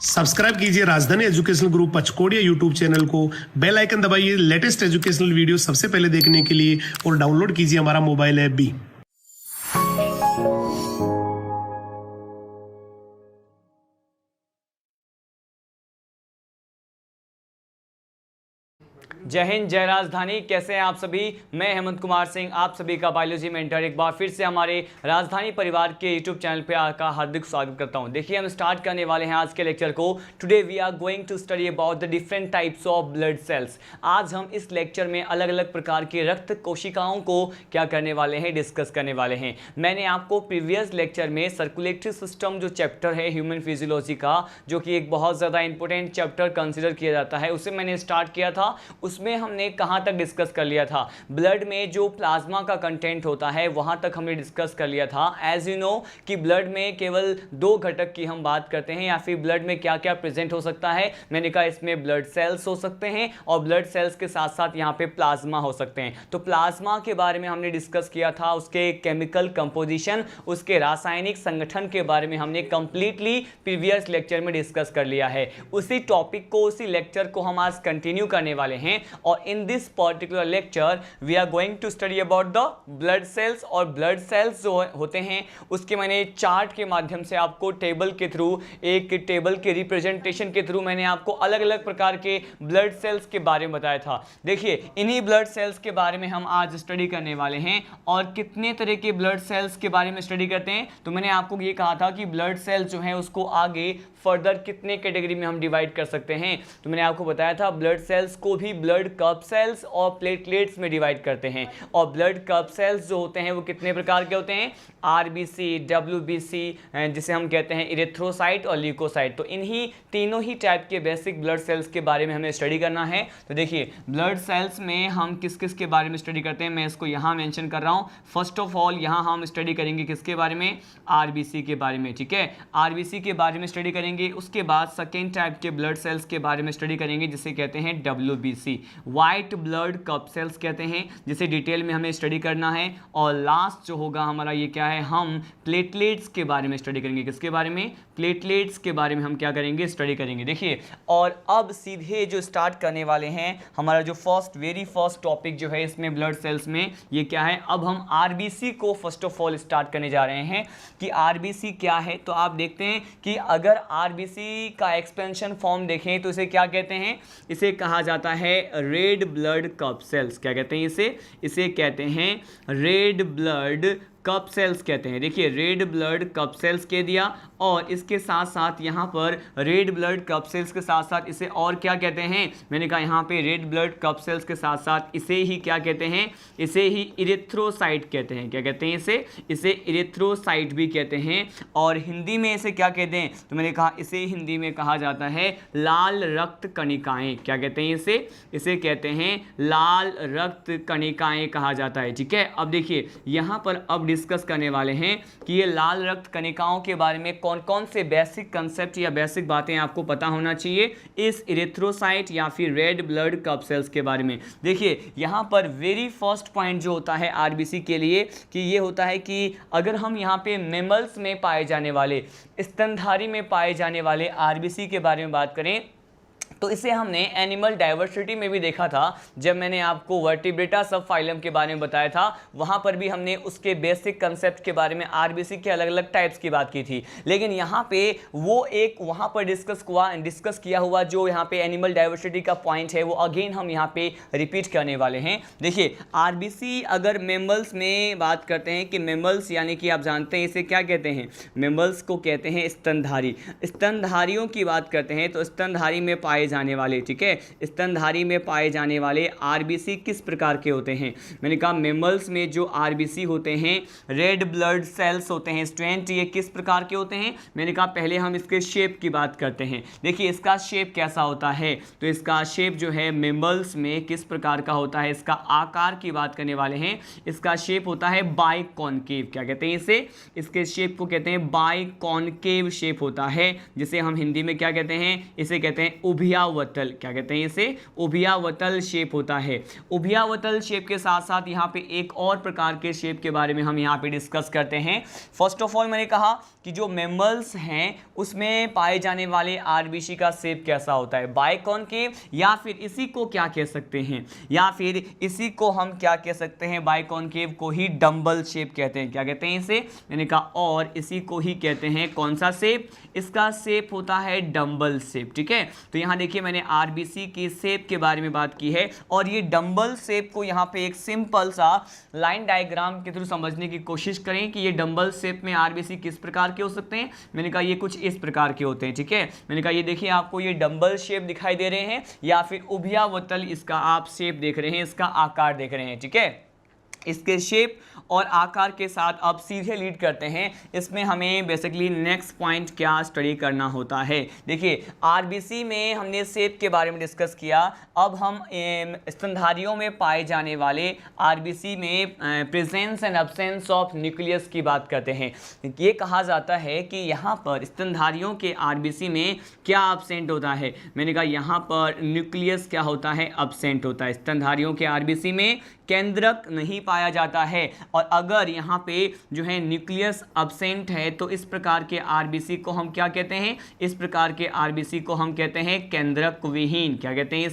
Subscribe कीजिए राजधानी educational group पचकोड़िया YouTube channel को, बेल आइकन दबाइए लेटेस्ट एजुकेशनल वीडियो सबसे पहले देखने के लिए और डाउनलोड कीजिए हमारा मोबाइल ऐप भी। जय हिंद, जय राजधानी। कैसे हैं आप सभी? मैं हेमंत कुमार सिंह, आप सभी का बायोलॉजी मेंटर एक बार फिर से हमारे राजधानी परिवार के यूट्यूब चैनल पे आपका हार्दिक स्वागत करता हूं। देखिए, हम स्टार्ट करने वाले हैं आज के लेक्चर को। Today we are going to study about the different types of blood cells. आज हम इस लेक्चर में अलग अलग प्रकार के रक्त कोशिकाओं को क्या करने वाले हैं, डिस्कस करने वाले हैं। मैंने आपको प्रीवियस लेक्चर में सर्कुलेटरी सिस्टम जो चैप्टर है ह्यूमन फिजियोलॉजी का, जो कि एक बहुत ज़्यादा इंपॉर्टेंट चैप्टर कंसिडर किया जाता है, उसे मैंने स्टार्ट किया था। उसमें हमने कहां तक डिस्कस कर लिया था? ब्लड में जो प्लाज्मा का कंटेंट होता है वहां तक हमने डिस्कस कर लिया था। एज यू नो कि ब्लड में केवल दो घटक की हम बात करते हैं, या फिर ब्लड में क्या क्या प्रेजेंट हो सकता है। मैंने कहा इसमें ब्लड सेल्स हो सकते हैं और ब्लड सेल्स के साथ साथ यहाँ पे प्लाज्मा हो सकते हैं। तो प्लाज्मा के बारे में हमने डिस्कस किया था, उसके केमिकल कंपोजिशन, उसके रासायनिक संगठन के बारे में हमने कंप्लीटली प्रीवियस लेक्चर में डिस्कस कर लिया है। उसी टॉपिक को, उसी लेक्चर को हम आज कंटिन्यू करने वाले हैं। और in this particular lecture we are going to study about the blood cells. और ब्लड सेल्स जो होते हैं उसके मैंने चार्ट के माध्यम से आपको टेबल के थ्रू, एक टेबल के रिप्रेजेंटेशन के थ्रू मैंने आपको अलग अलग प्रकार के ब्लड सेल्स के बारे में बताया था। देखिए, इन्हीं ब्लड सेल्स के बारे में हम आज स्टडी करने वाले हैं। और कितने तरह के ब्लड सेल्स के बारे में स्टडी करते हैं, तो मैंने आपको ये कहा था कि ब्लड सेल्स जो है उसको आगे फर्दर कितने कैटेगरी में हम डिवाइड कर सकते हैं। तो मैंने आपको बताया था ब्लड सेल्स को भी ब्लड कप सेल्स और प्लेटलेट्स में डिवाइड करते हैं। और ब्लड कप सेल्स जो होते हैं वो कितने प्रकार के होते हैं? आरबीसी, डब्ल्यूबीसी, जिसे हम कहते हैं इरेथ्रोसाइट और ल्यूकोसाइट। तो इन्हीं तीनों ही टाइप के बेसिक ब्लड सेल्स के बारे में हमें स्टडी करना है। तो देखिए, ब्लड सेल्स में हम किस किस के बारे में स्टडी करते हैं, मैं इसको यहाँ मेंशन कर रहा हूँ। फर्स्ट ऑफ ऑल यहाँ हम स्टडी करेंगे किसके बारे में? आरबीसी के बारे में। ठीक है, आरबीसी के बारे में स्टडी करेंगे। उसके बाद सेकेंड टाइप के ब्लड सेल्स के बारे में स्टडी करेंगे, जिसे कहते हैं डब्ल्यूबीसी, व्हाइट ब्लड कप सेल्स कहते हैं, जिसे डिटेल में हमें स्टडी करना है। और लास्ट जो होगा हमारा ये क्या है, हम प्लेटलेट्स के बारे में स्टडी करेंगे। किसके बारे में? प्लेटलेट्स के बारे में हम क्या करेंगे? स्टडी करेंगे। देखिए, और अब सीधे जो स्टार्ट करने वाले हैं, हमारा जो वेरी फर्स्ट टॉपिक जो है इसमें ब्लड सेल्स में, ये क्या है? अब हम आरबीसी को फर्स्ट ऑफ ऑल स्टार्ट करने जा रहे हैं कि आरबीसी क्या है। तो आप देखते हैं कि अगर आरबीसी का एक्सपेंशन फॉर्म देखें तो इसे क्या कहते हैं? इसे कहा जाता है रेड ब्लड कप सेल्स। क्या कहते हैं इसे कहते हैं रेड ब्लड कप सेल्स कहते हैं। देखिए, रेड ब्लड कप सेल्स कह दिया, और इसके साथ साथ यहाँ पर रेड ब्लड कप सेल्स के साथ साथ इसे और क्या कहते हैं? मैंने कहा यहाँ पे रेड ब्लड कप सेल्स के साथ साथ इसे ही क्या कहते हैं? इसे ही इरेथ्रोसाइट कहते हैं। क्या कहते हैं इसे इरेथ्रोसाइट भी कहते हैं। और हिंदी में इसे क्या कहते हैं? तो मैंने कहा इसे हिंदी में कहा जाता है लाल रक्त कणिकाएं। क्या कहते हैं इसे कहते हैं लाल रक्त कणिकाएं कहा जाता है। ठीक है, अब देखिए यहाँ पर अब डिस्कस करने वाले हैं कि ये लाल रक्त कणिकाओं के बारे में कौन कौन से बेसिक कंसेप्ट या बेसिक बातें आपको पता होना चाहिए इस इरेथ्रोसाइट या फिर रेड ब्लड कप सेल्स के बारे में। देखिए, यहाँ पर वेरी फर्स्ट पॉइंट जो होता है आरबीसी के लिए कि ये होता है कि अगर हम यहाँ पे मेमल्स में पाए जाने वाले, स्तनधारी में पाए जाने वाले आरबीसी के बारे में बात करें तो इसे हमने एनिमल डाइवर्सिटी में भी देखा था। जब मैंने आपको वर्टिब्रेटा सब फाइलम के बारे में बताया था, वहाँ पर भी हमने उसके बेसिक कंसेप्ट के बारे में आरबीसी के अलग अलग टाइप्स की बात की थी। लेकिन यहाँ पे वो एक वहाँ पर डिस्कस किया हुआ जो यहाँ पे एनिमल डाइवर्सिटी का पॉइंट है, वो अगेन हम यहाँ पे रिपीट करने वाले हैं। देखिए, आरबीसी अगर मेमल्स में बात करते हैं कि मेमल्स यानी कि आप जानते हैं इसे क्या कहते हैं? मेमल्स को कहते हैं स्तनधारी। स्तनधारियों की बात करते हैं तो स्तनधारी में पाए जाने वाले, ठीक है, स्तनधारी में पाए जाने वाले आरबीसी किस प्रकार के होते हैं? मैंने कहा मेमल्स में जो आरबीसी होते हैं, रेड ब्लड सेल्स होते हैं स्टूडेंट, ये किस प्रकार के होते हैं? मैंने कहा पहले हम इसके शेप की बात करते हैं। देखिए, इसका शेप कैसा होता है? तो इसका शेप जो है मेमल्स में किस प्रकार का होता है, इसका आकार की बात करने वाले हैं। इसका शेप होता है बाइकॉनकेव। क्या कहते हैं इसके शेप को कहते हैं बाइकॉनकेव शेप होता है, जिसे हम हिंदी में क्या कहते हैं? इसे कहते हैं उभी उभयावतल, क्या कहते हैं इसे, उभयावतल शेप होता है। उभयावतल शेप के साथ साथ यहाँ पे एक और प्रकार के शेप के बारे में हम यहाँ पे डिस्कस करते हैं। फर्स्ट ऑफ ऑल मैंने कहा कि जो मैमल्स हैं उसमें पाए जाने वाले आरबीसी का शेप कैसा होता है, बाइकॉनकेव, या फिर इसी को क्या कह सकते हैं, या फिर इसी को हम क्या कह सकते हैं, बाइकॉनकेव को ही डंबल शेप कहते हैं। क्या कहते हैं इसे, मैंने कहा, और इसी को ही कहते हैं कौन सा शेप, इसका शेप होता है डंबल शेप। ठीक है, तो यहाँ देखिए मैंने आरबीसी की शेप के बारे में बात की है, और ये डंबल शेप को यहाँ पे एक सिंपल सा लाइन डायग्राम के थ्रू समझने की कोशिश करें कि ये डंबल शेप में आरबीसी किस प्रकार के हो सकते हैं। मैंने कहा ये कुछ इस प्रकार के होते हैं। ठीक है, मैंने कहा ये देखिए आपको ये डंबल शेप दिखाई दे रहे हैं, या फिर उभयावतल इसका आप शेप देख रहे हैं, इसका आकार देख रहे हैं। ठीक है, इसके शेप और आकार के साथ अब सीधे लीड करते हैं, इसमें हमें बेसिकली नेक्स्ट पॉइंट क्या स्टडी करना होता है। देखिए आरबीसी में हमने शेप के बारे में डिस्कस किया, अब हम स्तनधारियों में पाए जाने वाले आरबीसी में presence and absence of nucleus की बात करते हैं। ये कहा जाता है कि यहाँ पर स्तनधारियों के आरबीसी में क्या एब्सेंट होता है, मैंने कहा यहाँ पर न्यूक्लियस क्या होता है, एब्सेंट होता है। स्तनधारियों के आरबीसी में केंद्रक नहीं पाया जाता है, और अगर यहाँ पे जो है न्यूक्लियस एब्सेंट है तो इस प्रकार के आरबीसी को हम क्या कहते हैं, इस प्रकार के आरबीसी को हम कहते हैं केंद्रक विहीन। क्या कहते हैं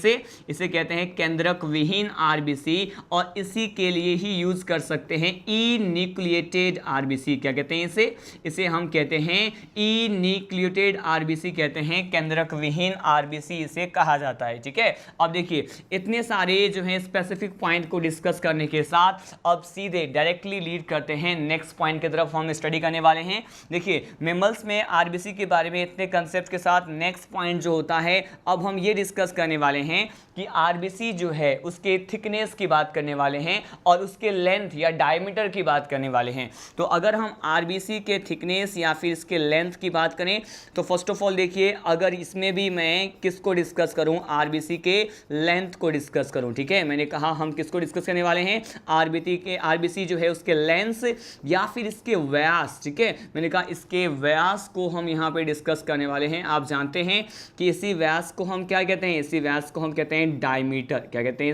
इसे कहते हैं केंद्रक विहीन आरबीसी, और इसी के लिए ही यूज कर सकते हैं ई न्यूक्लिएटेड आरबीसी। क्या कहते हैं इसे हम कहते हैं ई न्यूक्लिएटेड आरबीसी कहते हैं, केंद्रक विहीन आरबीसी इसे कहा जाता है। ठीक है, अब देखिए इतने सारे जो है स्पेसिफिक पॉइंट को डिस्कस करने के साथ अब सीधे डायरेक्टली लीड करते हैं नेक्स्ट पॉइंट की तरफ हम स्टडी करने वाले हैं। देखिए मैमल्स में आरबीसी के बारे में इतने कंसेप्ट के साथ नेक्स्ट पॉइंट जो होता है, अब हम ये डिस्कस करने वाले हैं कि आरबीसी जो है उसके थिकनेस की बात करने वाले हैं और उसके लेंथ या डायमीटर की बात करने वाले हैं। तो अगर हम आरबीसी के थिकनेस या फिर इसके लेंथ की बात करें तो फर्स्ट ऑफ ऑल देखिए, अगर इसमें भी मैं किसको डिस्कस करूं, आरबीसी के लेंथ को डिस्कस करूं। ठीक है, मैंने कहा हम किसको डिस्कस करने वाले हैं, आरबीसी जो है उसके लेंथ या फिर इसके व्यास। ठीक है, मैंने कहा इसके व्यास को हम यहाँ पे डिस्कस करने वाले हैं। आप जानते हैं कि इसी व्यास को हम क्या कहते हैं, इसी व्यास को हम कहते हैं डायमीटर। क्या कहते हैं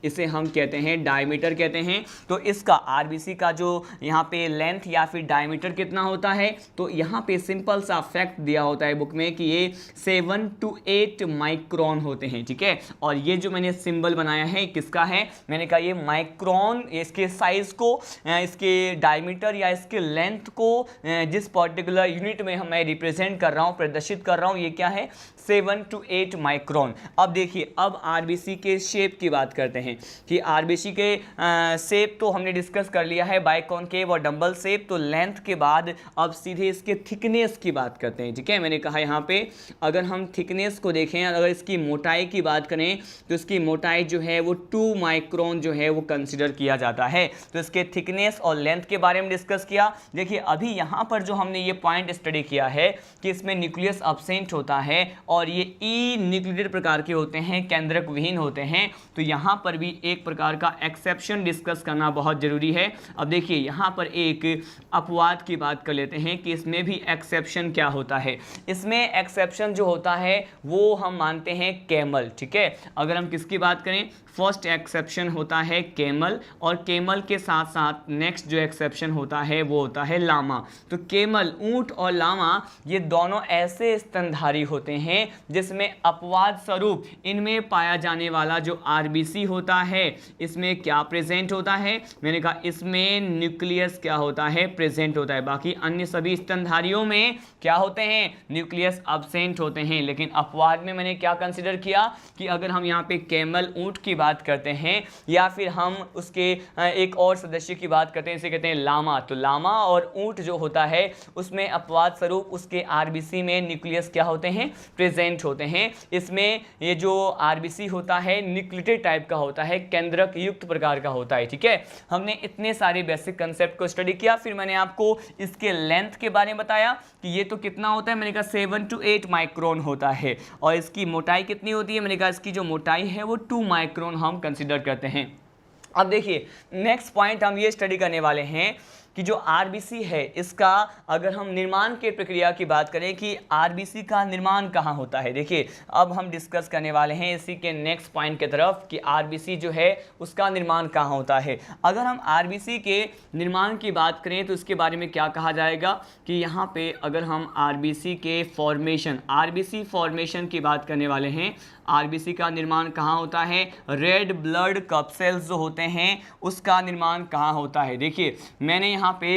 इसे हम कहते हैं डायमीटर कहते हैं। तो इसका आरबीसी का जो यहाँ पे लेंथ या फिर डायमीटर कितना होता है, तो यहाँ पे सिंपल सा फैक्ट दिया होता है बुक में कि ये 7 to 8 माइक्रोन होते हैं। ठीक है, और ये जो मैंने सिंबल बनाया है किसका है, मैंने कहा ये माइक्रोन, इसके साइज को, इसके डायमीटर या इसके लेंथ को जिस पर्टिकुलर यूनिट में मैं रिप्रेजेंट कर रहा हूँ, प्रदर्शित कर रहा हूँ, ये क्या है 7 to 8 माइक्रोन। अब देखिए अब आरबीसी के शेप की बात करते हैं कि आरबीसी के शेप तो हमने डिस्कस कर लिया है, बाइकॉनकेव और डंबल शेप। तो लेंथ के बाद अब सीधे इसके थिकनेस की बात करते हैं। ठीक है, मैंने कहा यहाँ पे अगर हम थिकनेस को देखें, अगर इसकी मोटाई की बात करें तो इसकी मोटाई जो है वो 2 माइक्रोन जो है वो कंसिडर किया जाता है। तो इसके थिकनेस और लेंथ के बारे में डिस्कस किया। देखिए अभी यहाँ पर जो हमने ये पॉइंट स्टडी किया है कि इसमें न्यूक्लियस एब्सेंट होता है और ये ई न्यूक्लिएटेड प्रकार के होते हैं, केंद्रक विहीन होते हैं। तो यहाँ पर भी एक प्रकार का एक्सेप्शन डिस्कस करना बहुत जरूरी है। अब देखिए यहाँ पर एक अपवाद की बात कर लेते हैं कि इसमें भी एक्सेप्शन क्या होता है। इसमें एक्सेप्शन जो होता है वो हम मानते हैं कैमल। ठीक है, अगर हम किसकी बात करें, फर्स्ट एक्सेप्शन होता है कैमल, और कैमल के साथ साथ नेक्स्ट जो एक्सेप्शन होता है वो होता है लामा। तो कैमल, ऊंट और लामा ये दोनों ऐसे स्तनधारी होते हैं जिसमें अपवाद स्वरूप इनमें पाया जाने वाला जो आरबीसी होता है इसमें क्या प्रेजेंट होता है, मैंने कहा इसमें न्यूक्लियस क्या होता है, प्रेजेंट होता है। बाकी अन्य सभी स्तनधारियों में क्या होते हैं, न्यूक्लियस एब्सेंट होते हैं। लेकिन अपवाद में मैंने क्या कंसिडर किया कि अगर हम यहाँ पे कैमल, ऊंट की बात करते हैं या फिर हम उसके एक और सदस्य की बात करते हैं, इसे कहते हैं लामा। तो लामा और ऊंट जो होता है उसमें अपवाद स्वरूप उसके आरबीसी में न्यूक्लियस क्या होते हैं, प्रेजेंट होते हैं। इसमें ये जो आरबीसी होता है न्यूक्लिएटेड टाइप का होता है, केंद्रक युक्त प्रकार का होता है। ठीक है, हमने इतने सारे बेसिक कंसेप्ट को स्टडी किया। फिर मैंने आपको इसके लेंथ के बारे में बताया कि ये तो कितना होता है, मैंने कहा 7 to 8 माइक्रोन होता है। और इसकी मोटाई कितनी होती है, मैंने कहा इसकी जो मोटाई है वो 2 माइक्रोन हम कंसिडर करते हैं। अब देखिए नेक्स्ट पॉइंट हम ये स्टडी करने वाले हैं कि जो आरबीसी है इसका अगर हम निर्माण की प्रक्रिया की बात करें कि आरबीसी का निर्माण कहाँ होता है, देखिए अब हम डिस्कस करने वाले हैं इसी के नेक्स्ट पॉइंट की तरफ कि आरबीसी जो है उसका निर्माण कहाँ होता है। अगर हम आरबीसी के निर्माण की बात करें तो इसके बारे में क्या कहा जाएगा कि यहाँ पे अगर हम आरबीसी के फॉर्मेशन, आरबीसी फॉर्मेशन की बात करने वाले हैं, आरबीसी का निर्माण कहाँ होता है, रेड ब्लड कप सेल्स जो होते हैं उसका निर्माण कहाँ होता है। देखिए मैंने यहाँ पे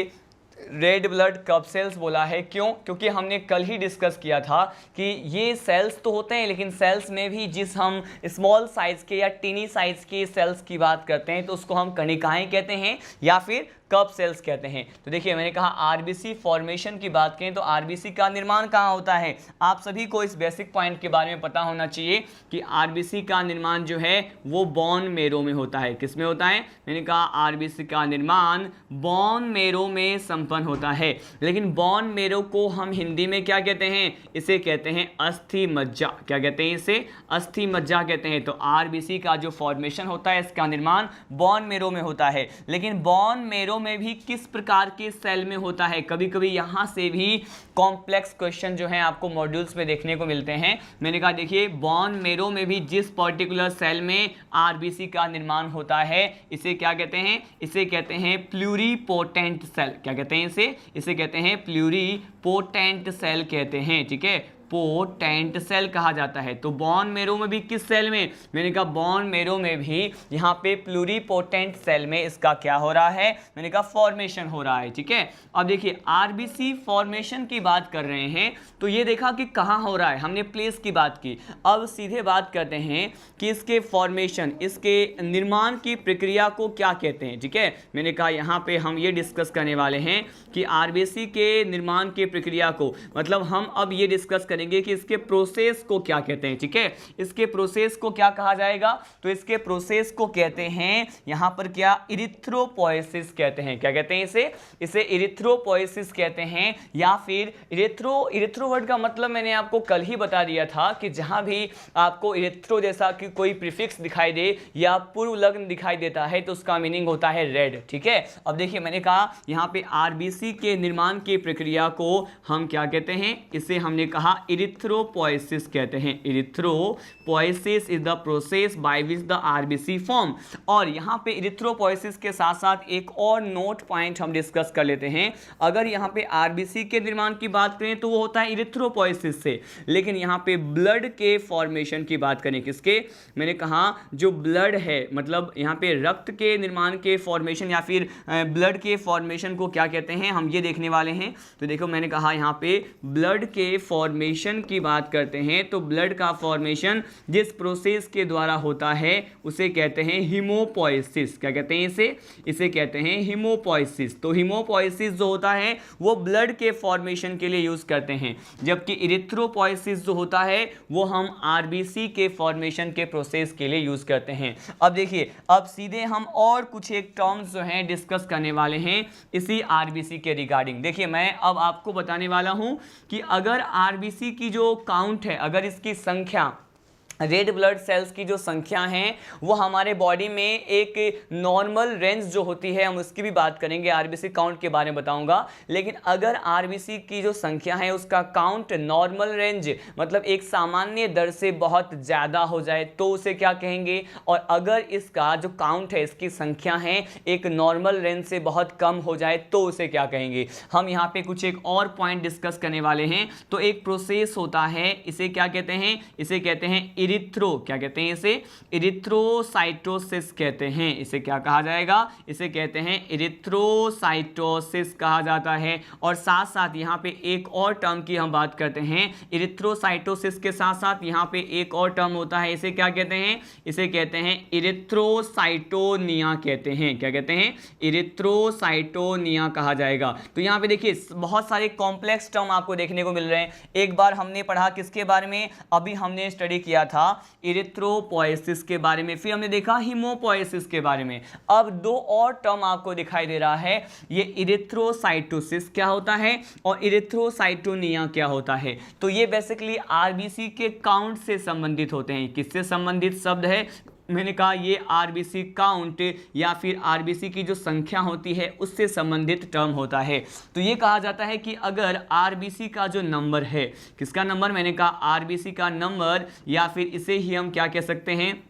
रेड ब्लड कप सेल्स बोला है, क्यों? क्योंकि हमने कल ही डिस्कस किया था कि ये सेल्स तो होते हैं लेकिन सेल्स में भी जिस हम स्मॉल साइज के या टीनी साइज के सेल्स की बात करते हैं तो उसको हम कणिकाएं कहते हैं या फिर कप सेल्स कहते हैं। तो देखिए मैंने कहा आरबीसी फॉर्मेशन की बात करें तो आरबीसी का निर्माण कहाँ होता है। आप सभी को इस बेसिक पॉइंट के बारे में पता होना चाहिए कि आरबीसी का निर्माण जो है वो बोन मैरो में होता है। किस में होता है? मैंने कहा आरबीसी का निर्माण बोन मैरो में संपन्न होता है। लेकिन बोन मैरो को हम हिंदी में क्या कहते हैं? इसे कहते हैं अस्थि मज्जा। क्या कहते हैं? इसे अस्थि मज्जा कहते हैं। तो आरबीसी का जो फॉर्मेशन होता है इसका निर्माण बोन मैरो में होता है। लेकिन बोन मैरो में भी किस प्रकार के सेल में होता है? कभी कभी यहां से भी कॉम्प्लेक्स क्वेश्चन जो है आपको मॉड्यूल्स में देखने को मिलते हैं। मैंने कहा देखिए बोन मैरो में भी जिस पर्टिकुलर सेल में आरबीसी का निर्माण होता है इसे क्या कहते हैं? इसे कहते हैं प्लूरीपोटेंट सेल। क्या कहते हैं इसे? इसे कहते हैं प्लूरीपोटेंट सेल कहते हैं। ठीक है, पोटेंट सेल कहा जाता है। तो बोन मैरो में भी किस सेल में? मैंने कहा बोन मैरो में भी यहाँ पे प्लूरीपोटेंट सेल में इसका क्या हो रहा है? मैंने कहा फॉर्मेशन हो रहा है। ठीक है, अब देखिए आरबीसी फॉर्मेशन की बात कर रहे हैं तो ये देखा कि कहाँ हो रहा है, हमने प्लेस की बात की। अब सीधे बात करते हैं कि इसके फॉर्मेशन, इसके निर्माण की प्रक्रिया को क्या कहते हैं। ठीक है, मैंने कहा यहाँ पे हम ये डिस्कस करने वाले हैं कि आरबीसी के निर्माण की प्रक्रिया को, मतलब हम अब ये डिस्कस करेंगे कि इसके प्रोसेस को क्या कहते हैं। ठीक है, इसके प्रोसेस को क्या कहा जाएगा? तो इसके प्रोसेस को कहते हैं यहां पर क्या? इरिथ्रोपोएसिस कहते हैं। क्या कहते हैं इसे? इसे इरिथ्रोपोएसिस कहते हैं या फिर इरिथ्रो वर्ड का मतलब मैंने आपको कल ही बता दिया था कि जहां भी आपको इरिथ्रो जैसा कि कोई प्रीफिक्स दिखाई दे या पूर्व लग्न दिखाई देता है तो उसका मीनिंग होता है रेड। ठीक है, अब देखिए मैंने कहा यहां पे आरबीसी के निर्माण की प्रक्रिया को हम क्या कहते हैं? इसे हमने कहा इरिथ्रोपोएसिस कहते हैं। Erythropoiesis is the process by which the RBC form. और यहाँ पे इरिथ्रोपोएसिस के साथ साथ एक और नोट पॉइंट हम डिस्कस कर लेते हैं। अगर यहाँ पे आरबीसी के निर्माण की बात करें तो वो होता है इरिथ्रोपोएसिस से, लेकिन यहाँ पे ब्लड के फॉर्मेशन की बात करें किसके? मैंने कहा जो ब्लड है, मतलब यहाँ पे रक्त के निर्माण के फॉर्मेशन या फिर ब्लड के फॉर्मेशन को क्या कहते हैं हम ये देखने वाले हैं। तो देखो मैंने कहा यहाँ पे ब्लड के फॉर्मेशन की बात करते हैं तो ब्लड का फॉर्मेशन जिस प्रोसेस के द्वारा होता है उसे कहते हैं हीमोपोएसिस। क्या कहते हैं इसे? इसे कहते हैं हीमोपोएसिस। तो हीमोपोएसिस जो होता है वो ब्लड के फॉर्मेशन के लिए यूज करते हैं, जबकि इरिथ्रोपोएसिस जो होता है वो हम आरबीसी के फॉर्मेशन के प्रोसेस के लिए यूज करते हैं। अब देखिए अब सीधे हम और कुछ एक टर्म्स जो हैं डिस्कस करने वाले हैं इसी आरबीसी के रिगार्डिंग। देखिए मैं अब आपको बताने वाला हूं कि अगर आरबीसी की जो काउंट है, अगर इसकी संख्या, रेड ब्लड सेल्स की जो संख्या है वो हमारे बॉडी में एक नॉर्मल रेंज जो होती है हम उसकी भी बात करेंगे, आरबीसी काउंट के बारे में बताऊंगा। लेकिन अगर आरबीसी की जो संख्या है उसका काउंट नॉर्मल रेंज मतलब एक सामान्य दर से बहुत ज़्यादा हो जाए तो उसे क्या कहेंगे? और अगर इसका जो काउंट है, इसकी संख्या है एक नॉर्मल रेंज से बहुत कम हो जाए तो उसे क्या कहेंगे? हम यहाँ पे कुछ एक और पॉइंट डिस्कस करने वाले हैं। तो एक प्रोसेस होता है, इसे क्या कहते हैं? इसे कहते हैं इरिथ्रो, क्या कहते हैं इसे? इरिथ्रोसाइटोसिस कहते हैं। इसे क्या कहा जाएगा? इसे कहते हैं इरिथ्रोसाइटोसिस कहा जाता है। और साथ साथ यहाँ पे एक और टर्म की हम बात करते हैं। इरिथ्रोसाइटोसिस के साथ साथ यहाँ पे एक और टर्म होता है, इसे क्या कहते हैं? इसे कहते हैं इरिथ्रोसाइटोनिया कहते हैं। क्या कहते हैं? इरिथ्रोसाइटोनिया कहा जाएगा। तो यहाँ पे देखिए बहुत सारे कॉम्प्लेक्स टर्म आपको देखने को मिल रहे हैं। एक बार हमने पढ़ा किसके बारे में? अभी हमने स्टडी किया था इरिथ्रोपोएसिस के बारे में, फिर हमने देखा हीमोपोएसिस के बारे में। अब दो और टर्म आपको दिखाई दे रहा है, ये इरिथ्रोसाइटोसिस क्या होता है और इरिथ्रोसाइटोनिया क्या होता है। तो ये बेसिकली आरबीसी के काउंट से संबंधित होते हैं। किससे संबंधित शब्द है? मैंने कहा ये आरबीसी काउंट या फिर आरबीसी की जो संख्या होती है उससे संबंधित टर्म होता है। तो ये कहा जाता है कि अगर आरबीसी का जो नंबर है, किसका नंबर, मैंने कहा आरबीसी का नंबर, या फिर इसे ही हम क्या कह सकते हैं,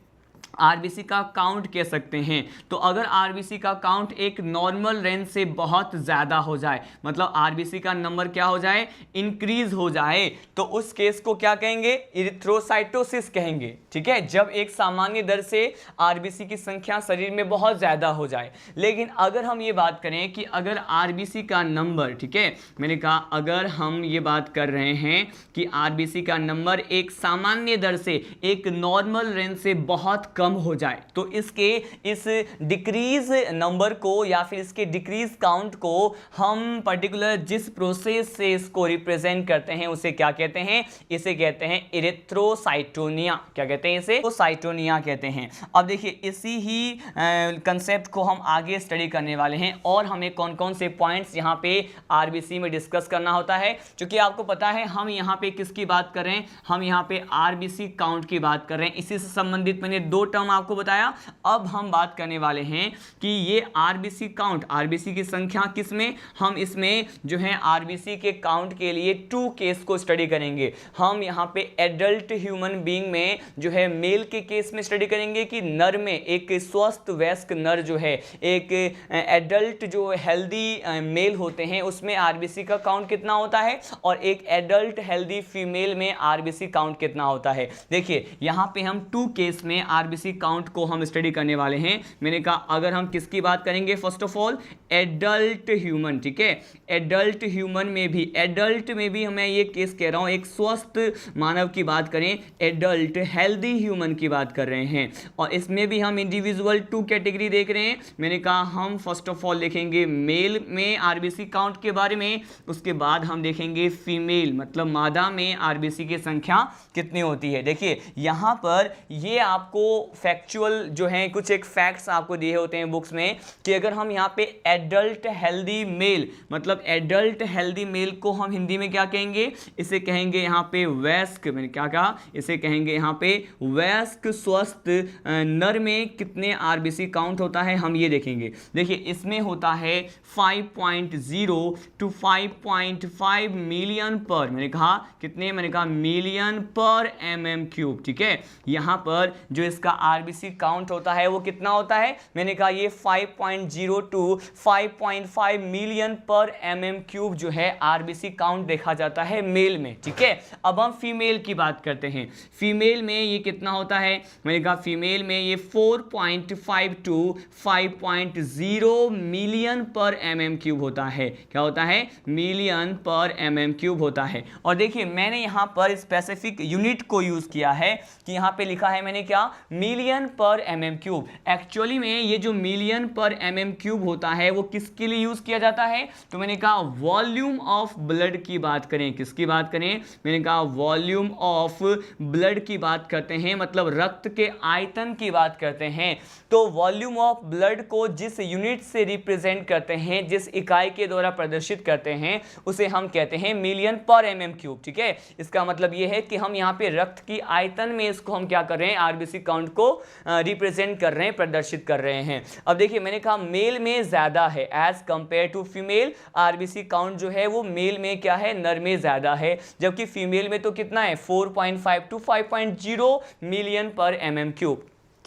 आरबीसी का काउंट कह सकते हैं। तो अगर आरबीसी का काउंट एक नॉर्मल रेंज से बहुत ज़्यादा हो जाए, मतलब आरबीसी का नंबर क्या हो जाए, इंक्रीज हो जाए, तो उस केस को क्या कहेंगे, इरिथ्रोसाइटोसिस कहेंगे। ठीक है, जब एक सामान्य दर से आरबीसी की संख्या शरीर में बहुत ज़्यादा हो जाए। लेकिन अगर हम ये बात करें कि अगर आरबीसी का नंबर, ठीक है, मैंने कहा अगर हम ये बात कर रहे हैं कि आरबीसी का नंबर एक सामान्य दर से, एक नॉर्मल रेंज से बहुत कम हो जाए, तो इसके इस डिक्रीज नंबर को या फिर इसके डिक्रीज काउंट को हम पर्टिकुलर जिस प्रोसेस से इसको रिप्रेजेंट करते हैं उसे क्या कहते हैं, इसे कहते हैं इरिथ्रोसाइटोनिया। क्या कहते हैं इसे, तो साइटोनिया कहते हैं। अब देखिए इसी ही कंसेप्ट को हम आगे स्टडी करने वाले हैं और हमें कौन कौन से पॉइंट्स यहाँ पे आरबीसी में डिस्कस करना होता है, क्योंकि आपको पता है हम यहाँ पे किसकी बात कर रहे हैं, हम यहाँ पे आरबीसी काउंट की बात कर रहे हैं। इसी से संबंधित मैंने दो टर्म आपको बताया। अब हम बात करने वाले हैं कि ये आरबीसी काउंट, आरबीसी की संख्या किसमें, हम इसमें जो है आरबीसी के काउंट के लिए 2 केस को स्टडी करेंगे। हम यहाँ पे एडल्ट ह्यूमन बीइंग में जो है मेल के केस में स्टडी करेंगे कि नर में, एक स्वस्थ वयस्क नर जो है, एक एडल्ट जो हेल्दी मेल होते हैं उसमें आरबीसी का काउंट कितना होता है, और एक एडल्ट हेल्दी फीमेल में आरबीसी काउंट कितना होता है। देखिए यहाँ पे हम 2 केस में आरबीसी काउंट को हम स्टडी करने वाले हैं। मैंने कहा अगर हम किसकी बात करेंगे, first of all adult human, ठीक है, एडल्ट ह्यूमन में भी, एडल्ट में भी मैं ये केस कह रहा हूं, एक स्वस्थ मानव की बात करें, एडल्ट हेल्दी ह्यूमन की बात कर रहे हैं, और इसमें भी हम इंडिविजुअल 2 कैटेगरी देख रहे हैं। मैंने कहा हम फर्स्ट ऑफ ऑल देखेंगे मेल में आरबीसी काउंट के बारे में, उसके बाद हम देखेंगे फीमेल मतलब मादा में आरबीसी की संख्या कितनी होती है। देखिए यहाँ पर ये आपको फैक्चुअल जो है कुछ एक फैक्ट्स आपको दिए होते हैं बुक्स में कि अगर हम यहाँ पे एडल्ट हेल्दी मेल, मतलब एडल्ट हेल्दी मेल को हम हिंदी में क्या कहेंगे, इसे कहेंगे यहाँ पे वयस्क, मैंने क्या कहा, इसे कहेंगे यहाँ पे वयस्क स्वस्थ नर में कितने आरबीसी काउंट होता है, हम ये देखेंगे। देखिए इसमें होता है 5.0 to 5.5 मिलियन पर, मैंने कहा कितने, मैंने कहा मिलियन पर mm³। ठीक है, यहाँ पर जो इसका आरबीसी काउंट होता है वो कितना होता है, मैंने कहा ये 5.0 to 5.5 मिलियन पर mm³ जो है आरबीसी काउंट देखा जाता है मेल में। ठीक है, अब हम फीमेल की बात करते हैं। फीमेल में ये कितना होता है, मैंने कहा फीमेल में ये 4.5 to 5.0 मिलियन पर mm³ होता है। क्या होता है, मिलियन पर mm³ होता है। और देखिए मैंने यहाँ पर स्पेसिफिक यूनिट को यूज किया है कि यहाँ पे लिखा है मैंने क्या, मिलियन पर mm³। एक्चुअली में ये जो मिलियन पर mm³ होता है वो किसके लिए यूज किया जाता है, तो मैंने कहा वॉल्यूम ऑफ ब्लड की बात करें, किसकी बात करें, मैंने कहा वॉल्यूम ऑफ ब्लड की बात करते हैं, मतलब रक्त के आयतन की बात करते हैं। तो वॉल्यूम ऑफ ब्लड को जिस यूनिट से रिप्रेजेंट करते हैं, जिस इकाई के द्वारा प्रदर्शित करते हैं, उसे हम कहते हैं मिलियन पर mm³। ठीक है, इसका मतलब ये है कि हम यहाँ पे रक्त की आयतन में इसको हम क्या कर रहे हैं, आरबीसी काउंट को रिप्रेजेंट कर रहे हैं, प्रदर्शित कर रहे हैं। अब देखिए मैंने कहा मेल में ज्यादा है as compare to female, RBC count जो है वो मेल में क्या है, नर में ज्यादा है, जबकि फीमेल में तो कितना है 4.5 to 5.0 मिलियन पर mm³।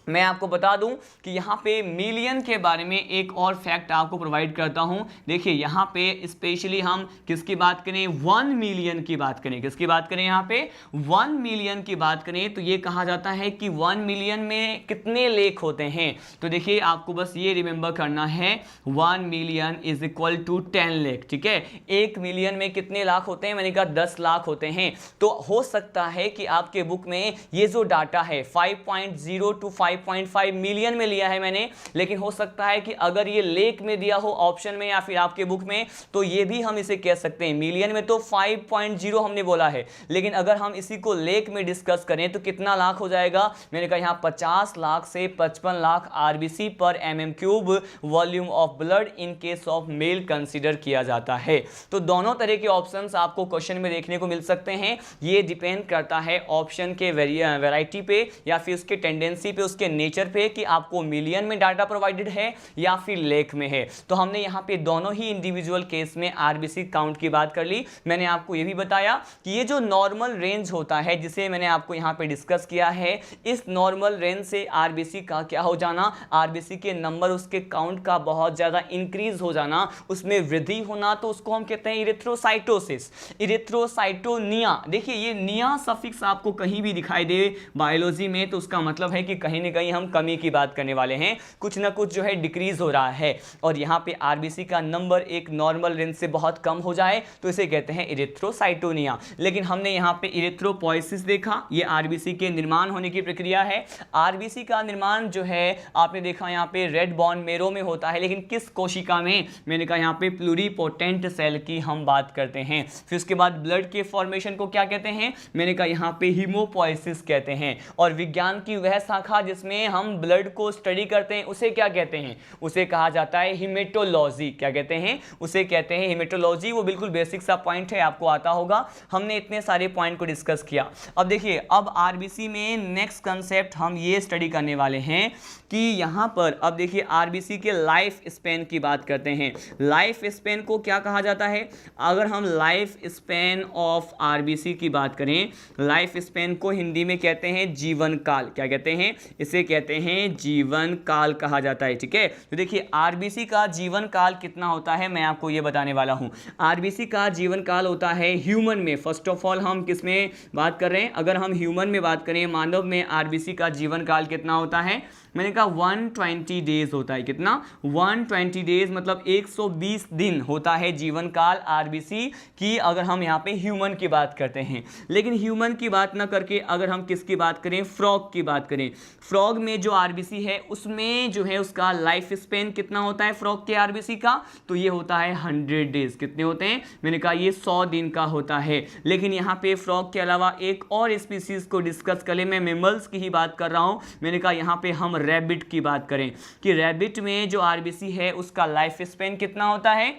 मैं आपको बता दूं कि यहाँ पे मिलियन के बारे में एक और फैक्ट आपको प्रोवाइड करता हूँ। देखिए यहाँ पे स्पेशली हम किसकी बात करें, 1 मिलियन की बात करें, किसकी बात करें, यहाँ पे 1 मिलियन की बात करें तो ये कहा जाता है कि 1 मिलियन में कितने लेख होते हैं। तो देखिए आपको बस ये रिमेंबर करना है 1 million is equal to 10 lakh. ठीक है, 1 मिलियन में कितने लाख होते हैं, मैंने कहा 10 लाख होते हैं। तो हो सकता है कि आपके बुक में ये जो डाटा है 5.0 to 5.5 मिलियन में लिया है मैंने, लेकिन हो सकता है कि अगर ये लेख में दिया हो ऑप्शन में या फिर आपके बुक में, तो ये भी हम इसे कह सकते हैं। मिलियन में तो 5.0 हमने बोला है, लेकिन अगर हम इसी को लेख में डिस्कस करें तो कितना लाख हो जाएगा, मैंने कहा यहाँ 50 लाख से 55 लाख आरबीसी पर mm³ volume of blood in case of male consider किया जाता है। तो दोनों तरह के ऑप्शंस आपको क्वेश्चन में देखने को मिल सकते हैं। ये डिपेंड करता है ऑप्शन के वैरायटी पे या फिर उसके टेंडेंसी पे, उसके उसके नेचर पे कि आपको मिलियन में डाटा प्रोवाइडेड है या फिर लेख में है। तो हमने यहाँ पे दोनों ही इंडिविजुअल केस में आरबीसी काउंट की बात कर ली। मैंने आपको ये भी बताया कि ये जो नॉर्मल रेंज होता है जिसे मैंने आपको यहाँ पे डिस्कस किया है, इस नॉर्मल रेंज से आरबीसी का क्या हो जाना, आरबीसी के नंबर उसके काउंट का बहुत ज़्यादा इंक्रीज हो जाना, उसमें वृद्धि होना, तो उसको हम कहते हैं इरिथ्रोसाइटोसिस, इरिथ्रोसाइटोनिया। देखिए ये निया सफिक्स आपको कहीं भी दिखाई दे बायोलॉजी में तो उसका मतलब है कि कहीं ना कहीं हम कमी की बात करने वाले हैं, कुछ ना कुछ जो है डिक्रीज हो रहा है। और यहाँ पे आरबीसी का नंबर एक नॉर्मल रेंज से बहुत कम हो जाए तो इसे कहते हैं इरिथ्रोसाइटोनिया। लेकिन हमने यहाँ पे इरिथ्रोपोइसिस देखा, ये आरबीसी के निर्माण होने की प्रक्रिया है। आरबीसी का निर्माण जो है आपने देखा यहाँ पे रेड बोन मेरो में होता है, लेकिन किस कोशिका में, मैंने कहा यहाँ पे प्लूरिपोटेंट सेल की हम बात करते हैं। फिर उसके बाद ब्लड के फॉर्मेशन को क्या कहते हैं, मैंने कहा यहाँ पे हीमोपोइसिस कहते हैं। और विज्ञान की वह शाखा जिसमें हम ब्लड को स्टडी करते हैं उसे क्या कहते हैं, उसे कहा जाता है हिमेटोलॉजी। क्या कहते हैं, उसे कहते हैं हिमेटोलॉजी। वो बिल्कुल बेसिक सा पॉइंट है, आपको आता होगा। हमने इतने सारे पॉइंट को डिस्कस किया। अब देखिए अब आरबीसी में नेक्स्ट कंसेप्ट हम ये स्टडी करने वाले हैं कि यहाँ पर अब देखिए आरबीसी के लाइफ स्पेन की बात करते हैं। लाइफ स्पेन को क्या कहा जाता है, अगर हम लाइफ स्पेन ऑफ आरबीसी की बात करें, लाइफ स्पेन को हिंदी में कहते हैं जीवन काल। क्या कहते हैं, इसे कहते हैं जीवन काल कहा जाता है। ठीक है, तो देखिए आरबीसी का जीवन काल कितना होता है मैं आपको ये बताने वाला हूँ। आरबीसी का जीवन काल होता है ह्यूमन में, फर्स्ट ऑफ ऑल हम किस में बात कर रहे हैं, अगर हम ह्यूमन में बात करें, मानव में आरबीसी का जीवन काल कितना होता है, मैंने कहा 120 डेज होता है। कितना, 120 डेज मतलब 120 दिन होता है जीवन काल आरबीसी की, अगर हम यहाँ पे ह्यूमन की बात करते हैं। लेकिन ह्यूमन की बात ना करके अगर हम किसकी बात करें, फ्रॉग की बात करें, फ्रॉग में जो आरबीसी है उसमें जो है उसका लाइफ स्पेन कितना होता है फ्रॉग के आरबीसी का, तो ये होता है 100 डेज। कितने होते हैं, मैंने कहा ये 100 दिन का होता है। लेकिन यहाँ पे फ्रॉग के अलावा एक और स्पीसीज को डिस्कस कर ले, मैं मेमल्स की ही बात कर रहा हूँ। मैंने कहा यहाँ पे हम रैबिट की बात करें कि रैबिट में जो आरबीसी है उसका लाइफ स्पेन कितना होता है,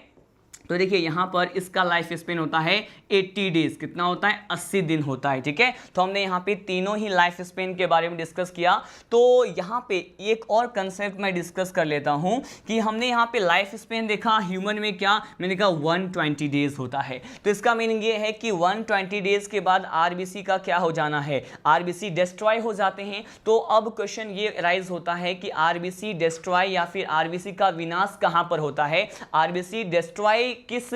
तो देखिए यहाँ पर इसका लाइफ स्पेन होता है 80 डेज। कितना होता है, 80 दिन होता है। ठीक है, तो हमने यहाँ पे तीनों ही लाइफ स्पेन के बारे में डिस्कस किया। तो यहाँ पे एक और कंसेप्ट मैं डिस्कस कर लेता हूँ कि हमने यहाँ पे लाइफ स्पेन देखा ह्यूमन में, क्या मैंने कहा 120 डेज होता है। तो इसका मीनिंग ये है कि 120 डेज के बाद आरबीसी का क्या हो जाना है, आरबीसी डिस्ट्रॉय हो जाते हैं। तो अब क्वेश्चन ये राइज होता है कि आरबीसी डिस्ट्रॉय या फिर आरबीसी का विनाश कहाँ पर होता है, आरबीसी डिस्ट्रॉय किस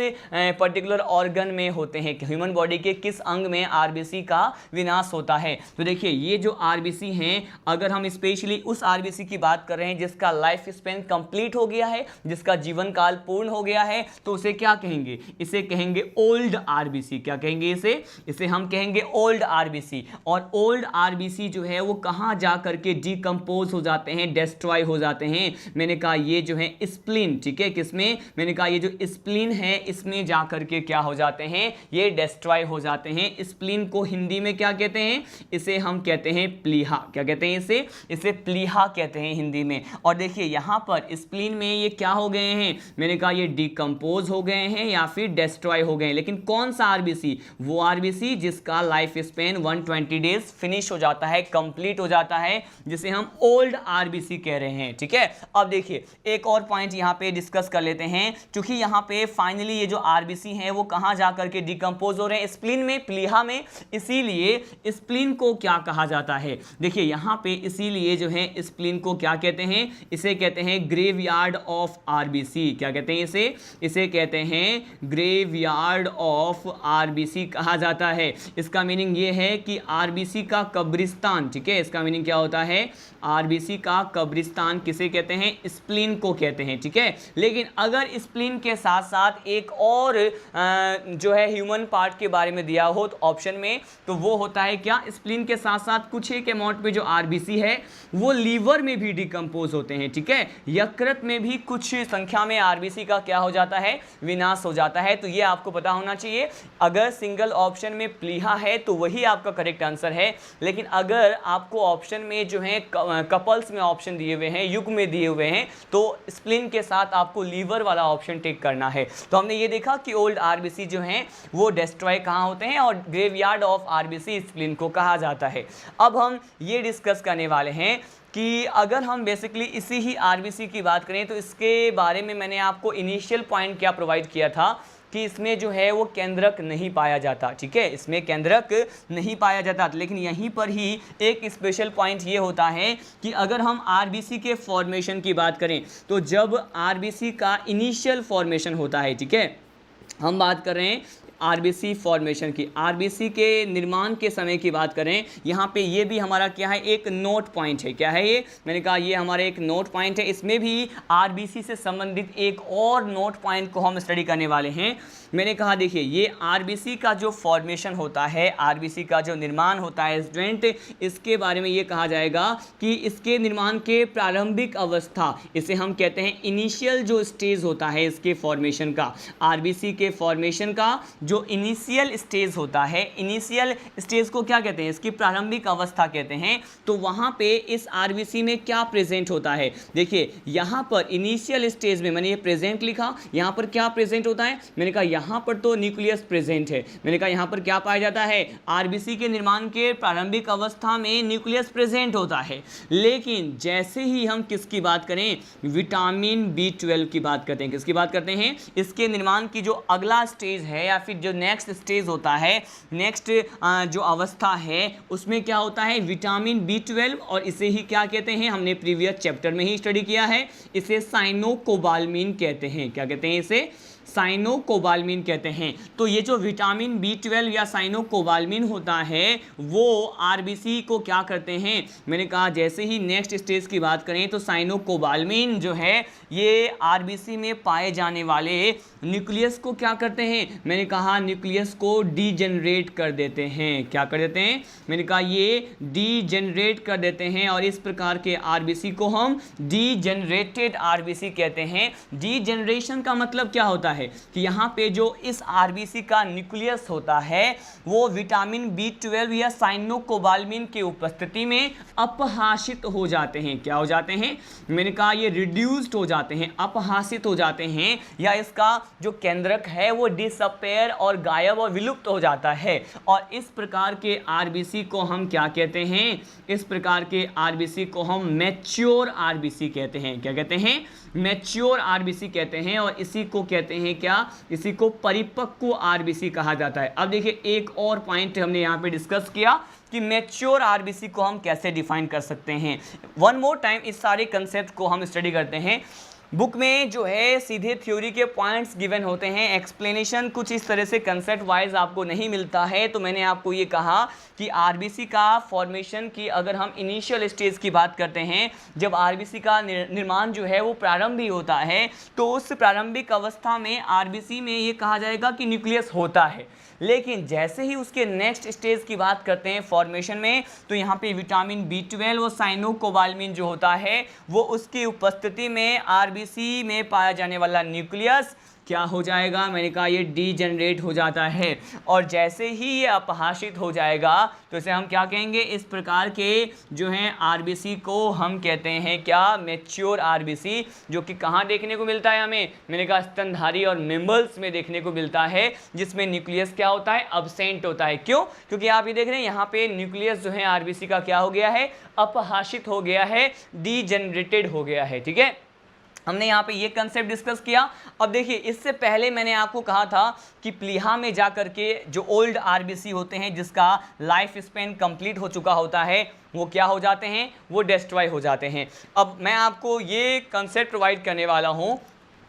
पर्टिकुलर ऑर्गन में होते हैं, ह्यूमन बॉडी के किस अंग में आरबीसी का विनाश होता है। तो देखिए ये जो आरबीसी हैं, अगर हम स्पेशली उस आरबीसी की बात कर रहे हैं जिसका लाइफ स्पेन कंप्लीट हो गया है, जिसका जीवन काल पूर्ण हो गया है, तो उसे क्या कहेंगे, इसे कहेंगे ओल्ड आरबीसी। क्या कहेंगे इसे हम कहेंगे ओल्ड आरबीसी। और ओल्ड आरबीसी जो है वो कहाँ जा करके डिकम्पोज हो जाते हैं, डिस्ट्रॉय हो जाते हैं, मैंने कहा ये जो है स्प्लीन। ठीक है, किसमें, मैंने कहा ये जो स्प्लीन है इसमें जाकर के क्या हो जाते हैं, ये डिस्ट्रॉय हो जाते हैं। स्प्लीन को हिंदी में क्या कहते हैं, इसे हम कहते हैं प्लीहा। क्या कहते हैं इसे प्लीहा कहते हैं हिंदी में। और देखिए यहाँ पर स्प्लीन में ये क्या हो गए हैं, मैंने कहा ये डिकम्पोज हो गए हैं या फिर डिस्ट्रॉय हो गए हैं। लेकिन कौन सा आरबीसी, वो आरबीसी जिसका लाइफ स्पेन 120 डेज फिनिश हो जाता है, कंप्लीट हो जाता है, जिसे हम ओल्ड आरबीसी कह रहे हैं। ठीक है, अब देखिए एक और पॉइंट यहाँ पे डिस्कस कर लेते हैं, क्योंकि यहाँ पे फाइनली ये जो आरबीसी हैं वो कहां जाकर के डिकम्पोज हो रहे हैं, स्प्लीन में, प्लीहा में। इसीलिए स्प्लीन को क्या कहा जाता है, देखिए यहां पे इसीलिए जो है स्प्लीन को क्या कहते हैं, इसे कहते हैं ग्रेवयार्ड ऑफ आरबीसी। क्या कहते हैं इसे कहते हैं ग्रेवयार्ड ऑफ आरबीसी कहा जाता है। इसका मीनिंग ये है कि आरबीसी का कब्रिस्तान। ठीक है, इसका मीनिंग क्या होता है, आरबीसी का कब्रिस्तान किसे कहते हैं, स्प्लीन को कहते हैं। ठीक है, लेकिन अगर स्प्लीन के साथ साथ एक और जो है ह्यूमन पार्ट के बारे में दिया हो तो ऑप्शन में, तो वो होता है क्या, स्प्लीन के साथ साथ कुछ एक अमाउंट पे जो आरबीसी है वो लीवर में भी डिकम्पोज होते हैं। ठीक है, यकृत में भी कुछ संख्या में आरबीसी का क्या हो जाता है, विनाश हो जाता है। तो ये आपको पता होना चाहिए। अगर सिंगल ऑप्शन में प्लीहा है तो वही आपका करेक्ट आंसर है। लेकिन अगर आपको ऑप्शन में जो है कपल्स में ऑप्शन दिए हुए हैं, युग में दिए हुए हैं, तो स्प्लीन के साथ आपको लीवर वाला ऑप्शन टिक करना है। तो हमने ये देखा कि ओल्ड आरबीसी जो हैं वो डिस्ट्रॉय कहाँ होते हैं और ग्रेवयार्ड ऑफ आरबीसी स्प्लीन को कहा जाता है। अब हम ये डिस्कस करने वाले हैं कि अगर हम बेसिकली इसी ही आरबीसी की बात करें तो इसके बारे में मैंने आपको इनिशियल पॉइंट क्या प्रोवाइड किया था कि इसमें जो है वो केंद्रक नहीं पाया जाता, ठीक है, इसमें केंद्रक नहीं पाया जाता। लेकिन यहीं पर ही एक स्पेशल पॉइंट ये होता है कि अगर हम आरबीसी के फॉर्मेशन की बात करें तो जब आरबीसी का इनिशियल फॉर्मेशन होता है, ठीक है, हम बात कर रहे हैं आरबीसी फॉर्मेशन की, आरबीसी के निर्माण के समय की बात करें, यहाँ पे ये भी हमारा क्या है, एक नोट पॉइंट है। क्या है ये? मैंने कहा ये हमारा एक नोट पॉइंट है। इसमें भी आरबीसी से संबंधित एक और नोट पॉइंट को हम स्टडी करने वाले हैं। मैंने कहा देखिए ये आरबीसी का जो फॉर्मेशन होता है, आरबीसी का जो निर्माण होता है स्टूडेंट, इसके बारे में ये कहा जाएगा कि इसके निर्माण के प्रारंभिक अवस्था, इसे हम कहते हैं इनिशियल जो स्टेज होता है इसके फॉर्मेशन का, आरबीसी के फॉर्मेशन का जो इनिशियल स्टेज होता है, इनिशियल स्टेज को क्या कहते हैं, इसकी प्रारंभिक अवस्था कहते हैं। तो वहाँ पे इस आरबीसी में क्या प्रेजेंट होता है, देखिए यहाँ पर इनिशियल स्टेज में मैंने ये प्रेजेंट लिखा, यहाँ पर क्या प्रेजेंट होता है, मैंने कहा यहाँ पर तो न्यूक्लियस प्रेजेंट है, मैंने कहा यहाँ पर क्या पाया जाता है, आरबीसी के निर्माण के प्रारंभिक अवस्था में न्यूक्लियस प्रेजेंट होता है। लेकिन जैसे ही हम किसकी बात करें, विटामिन B12 की बात करते हैं, किसकी बात करते हैं, इसके निर्माण की जो अगला स्टेज है या फिर जो नेक्स्ट स्टेज होता है, नेक्स्ट जो अवस्था है उसमें क्या होता है, विटामिन B12, और इसे ही क्या कहते हैं, हमने प्रीवियस चैप्टर में ही स्टडी किया है, इसे साइनोकोबाल्मीन कहते हैं। क्या कहते हैं इसे? साइनोकोबाल्मीन कहते हैं। तो ये जो विटामिन B12 या साइनोकोबाल्मीन होता है वो आरबीसी को क्या करते हैं, मैंने कहा जैसे ही नेक्स्ट स्टेज की बात करें तो साइनोकोबाल्मीन जो है ये आरबीसी में पाए जाने वाले न्यूक्लियस को क्या करते हैं, मैंने कहा न्यूक्लियस को डीजेनरेट कर देते हैं। क्या कर देते हैं, मैंने कहा ये डीजेनरेट कर देते हैं, और इस प्रकार के आरबीसी को हम डीजेनरेटेड आरबीसी कहते हैं। डीजेनरेशन का मतलब क्या होता है कि यहाँ पे जो इस आरबीसी का न्यूक्लियस होता है वो विटामिन B12 या साइनोकोबाल्मीन की उपस्थिति में अपहासित हो जाते हैं। क्या हो जाते हैं, मैंने कहा ये रिड्यूस्ड हो जाते हैं, अपहासित हो जाते हैं, या इसका जो केंद्रक है वो डिसअपेयर और गायब और विलुप्त हो जाता है। और इस प्रकार के आरबीसी को हम क्या कहते हैं, इस प्रकार के आरबीसी को हम मैच्योर आरबीसी कहते हैं। क्या कहते हैं, मैच्योर आरबीसी कहते हैं। और इसी को कहते हैं क्या, इसी को परिपक्व आरबीसी कहा जाता है। अब देखिए एक और पॉइंट हमने यहाँ पे डिस्कस किया कि मैच्योर आरबीसी को हम कैसे डिफाइन कर सकते हैं। वन मोर टाइम इस सारे कंसेप्ट को हम स्टडी करते हैं। बुक में जो है सीधे थ्योरी के पॉइंट्स गिवन होते हैं, एक्सप्लेनेशन कुछ इस तरह से कंसेप्ट वाइज आपको नहीं मिलता है। तो मैंने आपको ये कहा कि आरबीसी का फॉर्मेशन की अगर हम इनिशियल स्टेज की बात करते हैं, जब आरबीसी का निर्माण जो है वो प्रारंभिक होता है, तो उस प्रारंभिक अवस्था में आरबीसी में ये कहा जाएगा कि न्यूक्लियस होता है। लेकिन जैसे ही उसके नेक्स्ट स्टेज की बात करते हैं फॉर्मेशन में, तो यहाँ पे विटामिन B12 और साइनोकोबाल्मीन जो होता है वो उसकी उपस्थिति में आरबीसी में पाया जाने वाला न्यूक्लियस क्या हो जाएगा, मैंने कहा ये डीजेनरेट हो जाता है। और जैसे ही ये अपहासित हो जाएगा तो इसे हम क्या कहेंगे, इस प्रकार के जो हैं आरबीसी को हम कहते हैं क्या, मैच्योर आरबीसी, जो कि कहाँ देखने को मिलता है हमें, मैंने कहा स्तनधारी और मेमल्स में देखने को मिलता है, जिसमें न्यूक्लियस क्या होता है, अब्सेंट होता है। क्यों? क्योंकि आप ये देख रहे हैं यहाँ पे न्यूक्लियस जो है आरबीसी का क्या हो गया है, अपहासित हो गया है, डीजेनरेटेड हो गया है। ठीक है, हमने यहाँ पे ये कंसेप्ट डिस्कस किया। अब देखिए इससे पहले मैंने आपको कहा था कि प्लीहा में जा करके जो ओल्ड आरबीसी होते हैं जिसका लाइफ स्पेन कंप्लीट हो चुका होता है वो क्या हो जाते हैं, वो डिस्ट्रॉय हो जाते हैं। अब मैं आपको ये कंसेप्ट प्रोवाइड करने वाला हूँ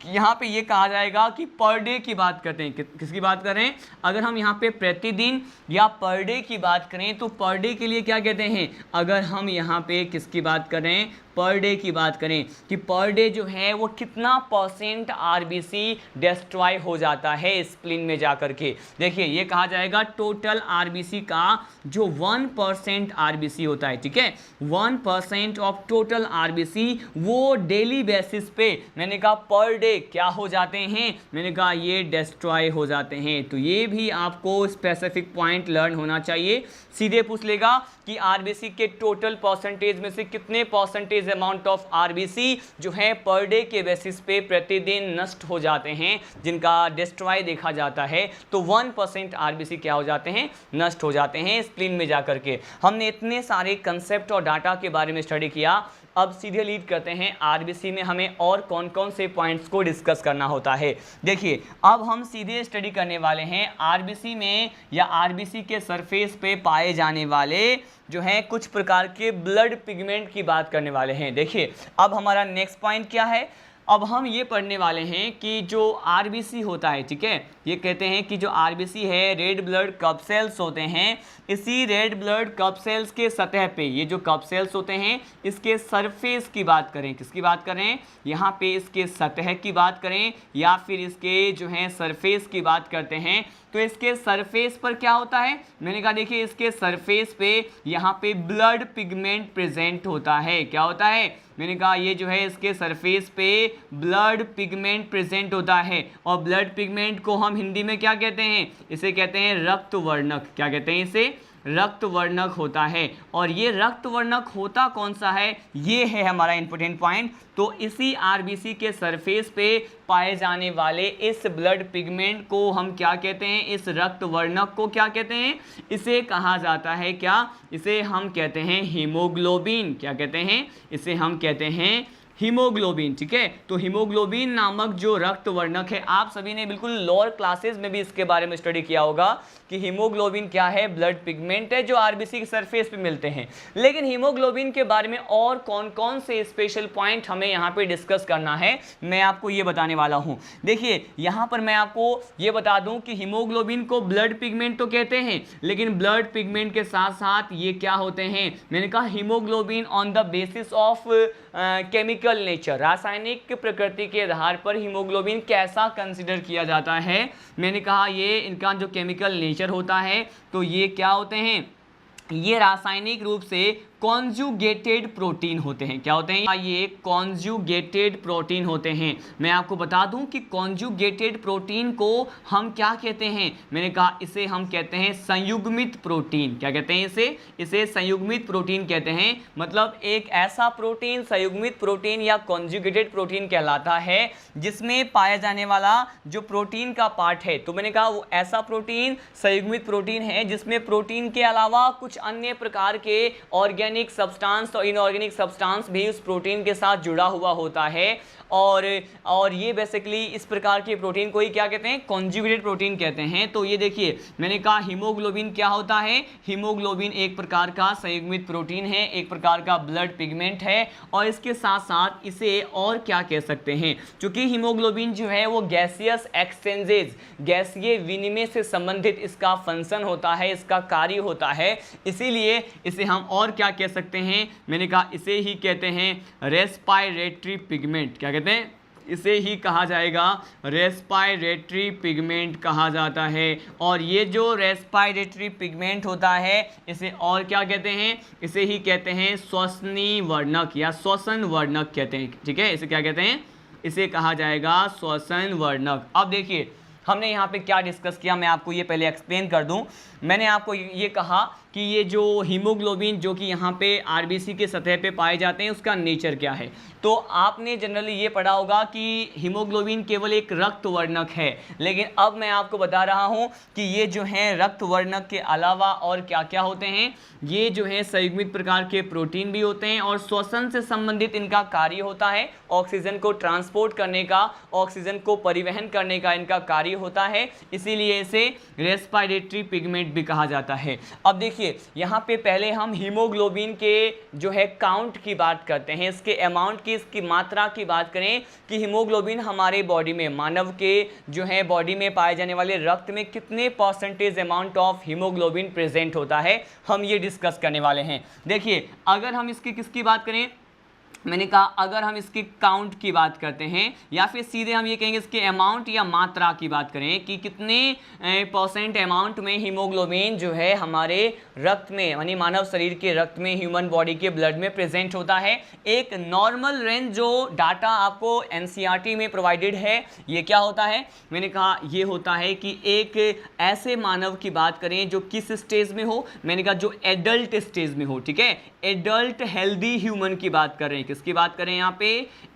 कि यहाँ पे ये कहा जाएगा कि पर डे की बात करते हैं, किसकी बात कर रहे हैं, अगर हम यहाँ पे प्रतिदिन या पर डे की बात करें तो पर डे के लिए क्या कहते हैं, अगर हम यहाँ पे किसकी बात कर रहे हैं, पर डे की बात करें कि पर डे जो है वो कितना % आरबीसी डिस्ट्रॉय हो जाता है स्प्लीन में जा करके। देखिए ये कहा जाएगा टोटल आरबीसी का जो 1% आरबीसी होता है, ठीक है, 1% ऑफ टोटल आरबीसी वो डेली बेसिस पे, मैंने कहा पर डे क्या हो जाते हैं, मैंने कहा ये डिस्ट्रॉय हो जाते हैं। तो ये भी आपको स्पेसिफिक पॉइंट लर्न होना चाहिए। सीधे पूछ लेगा कि आरबीसी के टोटल % में से कितने % परसेंटेज अमाउंट ऑफ आरबीसी जो है पर डे के बेसिस पे प्रतिदिन नष्ट हो जाते हैं, जिनका डिस्ट्रॉय देखा जाता है, तो 1% आरबीसी क्या हो जाते हैं, नष्ट हो जाते हैं स्प्लीन में जाकर के। हमने इतने सारे कंसेप्ट और डाटा के बारे में स्टडी किया। अब सीधे लीड करते हैं आरबीसी में हमें और कौन कौन से पॉइंट्स को डिस्कस करना होता है। देखिए अब हम सीधे स्टडी करने वाले हैं आरबीसी में या आरबीसी के सरफेस पे पाए जाने वाले जो हैं कुछ प्रकार के ब्लड पिगमेंट की बात करने वाले हैं। देखिए अब हमारा नेक्स्ट पॉइंट क्या है, अब हम ये पढ़ने वाले हैं कि जो आरबीसी होता है, ठीक है, ये कहते हैं कि जो आरबीसी है रेड ब्लड कप सेल्स होते हैं, इसी रेड ब्लड कप सेल्स के सतह पे ये जो कप सेल्स होते हैं इसके सरफेस की बात करें, किसकी बात करें, यहाँ पे इसके सतह की बात करें या फिर इसके जो है सरफेस की बात करते हैं, तो इसके सरफेस पर क्या होता है, मैंने कहा देखिए इसके सरफेस पे यहाँ पे ब्लड पिगमेंट प्रेजेंट होता है। क्या होता है, मैंने कहा ये जो है इसके सरफेस पे ब्लड पिगमेंट प्रेजेंट होता है। और ब्लड पिगमेंट को हम हिंदी में क्या कहते हैं, इसे कहते हैं रक्त वर्णक। क्या कहते हैं इसे, रक्त वर्णक होता है। और ये रक्त वर्णक होता कौन सा है, ये है हमारा इंपॉर्टेंट पॉइंट। तो इसी आरबीसी के सरफेस पे पाए जाने वाले इस ब्लड पिगमेंट को हम क्या कहते हैं, इस रक्त वर्णक को क्या कहते हैं, इसे कहा जाता है क्या, इसे हम कहते हैं हीमोग्लोबिन। क्या कहते हैं, इसे हम कहते हैं हीमोग्लोबिन। ठीक है, तो हीमोग्लोबिन नामक जो रक्त वर्णक है, आप सभी ने बिल्कुल लोअर क्लासेस में भी इसके बारे में स्टडी किया होगा कि हीमोग्लोबिन क्या है, ब्लड पिगमेंट है जो आरबीसी के सरफेस पे मिलते हैं। लेकिन हीमोग्लोबिन के बारे में और कौन कौन से स्पेशल पॉइंट हमें यहाँ पे डिस्कस करना है, मैं आपको ये बताने वाला हूँ। देखिए यहाँ पर मैं आपको ये बता दूँ कि हीमोग्लोबिन को ब्लड पिगमेंट तो कहते हैं, लेकिन ब्लड पिगमेंट के साथ साथ ये क्या होते हैं, मैंने कहा haemoglobin on the basis of chemical nature, रासायनिक प्रकृति के आधार पर हीमोग्लोबिन कैसा कंसिडर किया जाता है, मैंने कहा ये इनका जो केमिकल नेचर होता है, तो ये क्या होते हैं, ये रासायनिक रूप से कॉन्जुगेटेड प्रोटीन होते हैं। क्या होते हैं, ये कॉन्जुगेटेड प्रोटीन होते हैं। मैं आपको बता दूं कि कॉन्जुगेटेड प्रोटीन को हम क्या कहते हैं, मैंने कहा इसे हम कहते हैं संयुग्मित प्रोटीन। क्या कहते हैं इसे संयुग्मित प्रोटीन कहते हैं। मतलब एक ऐसा प्रोटीन संयुग्मित प्रोटीन या कॉन्जुगेटेड प्रोटीन कहलाता है जिसमें पाया जाने वाला जो प्रोटीन का पार्ट है, तो मैंने कहा वो ऐसा प्रोटीन संयुग्मित प्रोटीन है जिसमें प्रोटीन के अलावा कुछ अन्य प्रकार के ऑर्गेनिक सब्सटेंस और इनऑर्गेनिक सब्सटेंस भी उस प्रोटीन के साथ जुड़ा हुआ होता है। और ये बेसिकली इस प्रकार के प्रोटीन को ही क्या कहते हैं, कॉन्जुगेटेड प्रोटीन कहते हैं। तो ये देखिए मैंने कहा हीमोग्लोबिन क्या होता है, हीमोग्लोबिन एक प्रकार का संयुग्मित प्रोटीन है, एक प्रकार का ब्लड पिगमेंट है। और इसके साथ साथ इसे और क्या कह सकते हैं, क्योंकि हीमोग्लोबिन जो है वो गैसियस एक्सचेंजेज, गैसीय विनिमय से संबंधित इसका फंक्शन होता है, इसका कार्य होता है, इसीलिए इसे हम और क्या कह सकते हैं, मैंने कहा इसे ही कहते हैं रेस्पिरेटरी पिगमेंट। क्या कहते हैं, इसे ही कहा जाएगा रेस्पिरेटरी पिगमेंट कहा जाता है। और ये जो रेस्पिरेटरी पिगमेंट होता है इसे और क्या कहते हैं, इसे ही कहते हैं श्वसनी वर्णक या श्वसन वर्णक कहते हैं। ठीक है, इसे क्या कहते हैं, इसे कहा जाएगा श्वसन वर्णक। अब देखिए हमने यहाँ पे क्या डिस्कस किया, मैं आपको ये पहले एक्सप्लेन कर दूँ। मैंने आपको ये कहा कि ये जो हीमोग्लोबिन जो कि यहाँ पे आरबीसी के सतह पे पाए जाते हैं उसका नेचर क्या है। तो आपने जनरली ये पढ़ा होगा कि हीमोग्लोबिन केवल एक रक्त वर्णक है, लेकिन अब मैं आपको बता रहा हूँ कि ये जो है रक्त वर्णक के अलावा और क्या क्या होते हैं, ये जो है संयुग्मित प्रकार के प्रोटीन भी होते हैं और श्वसन से संबंधित इनका कार्य होता है, ऑक्सीजन को ट्रांसपोर्ट करने का, ऑक्सीजन को परिवहन करने का इनका कार्य होता है, इसीलिए इसे रेस्पिरेटरी पिगमेंट भी कहा जाता है। अब देखिए यहाँ पे पहले हम हीमोग्लोबिन के जो है काउंट की बात करते हैं, इसके अमाउंट की, इसकी मात्रा की बात करें कि हीमोग्लोबिन हमारे बॉडी में, मानव के जो है बॉडी में पाए जाने वाले रक्त में कितने percentage amount of haemoglobin present होता है, हम ये डिस्कस करने वाले हैं। देखिए अगर हम इसकी किसकी बात करें, मैंने कहा अगर हम इसके काउंट की बात करते हैं या फिर सीधे हम ये कहेंगे इसके अमाउंट या मात्रा की बात करें कि कितने परसेंट अमाउंट में हीमोग्लोबिन जो है हमारे रक्त में, यानी मानव शरीर के रक्त में, ह्यूमन बॉडी के ब्लड में प्रेजेंट होता है। एक नॉर्मल रेंज जो डाटा आपको एनसीईआरटी में प्रोवाइडेड है, ये क्या होता है, मैंने कहा ये होता है कि एक ऐसे मानव की बात करें जो किस स्टेज में हो, मैंने कहा जो एडल्ट स्टेज में हो। ठीक है, एडल्ट हेल्दी ह्यूमन की बात कर रहे हैं, किसकी बात करें यहाँ पे?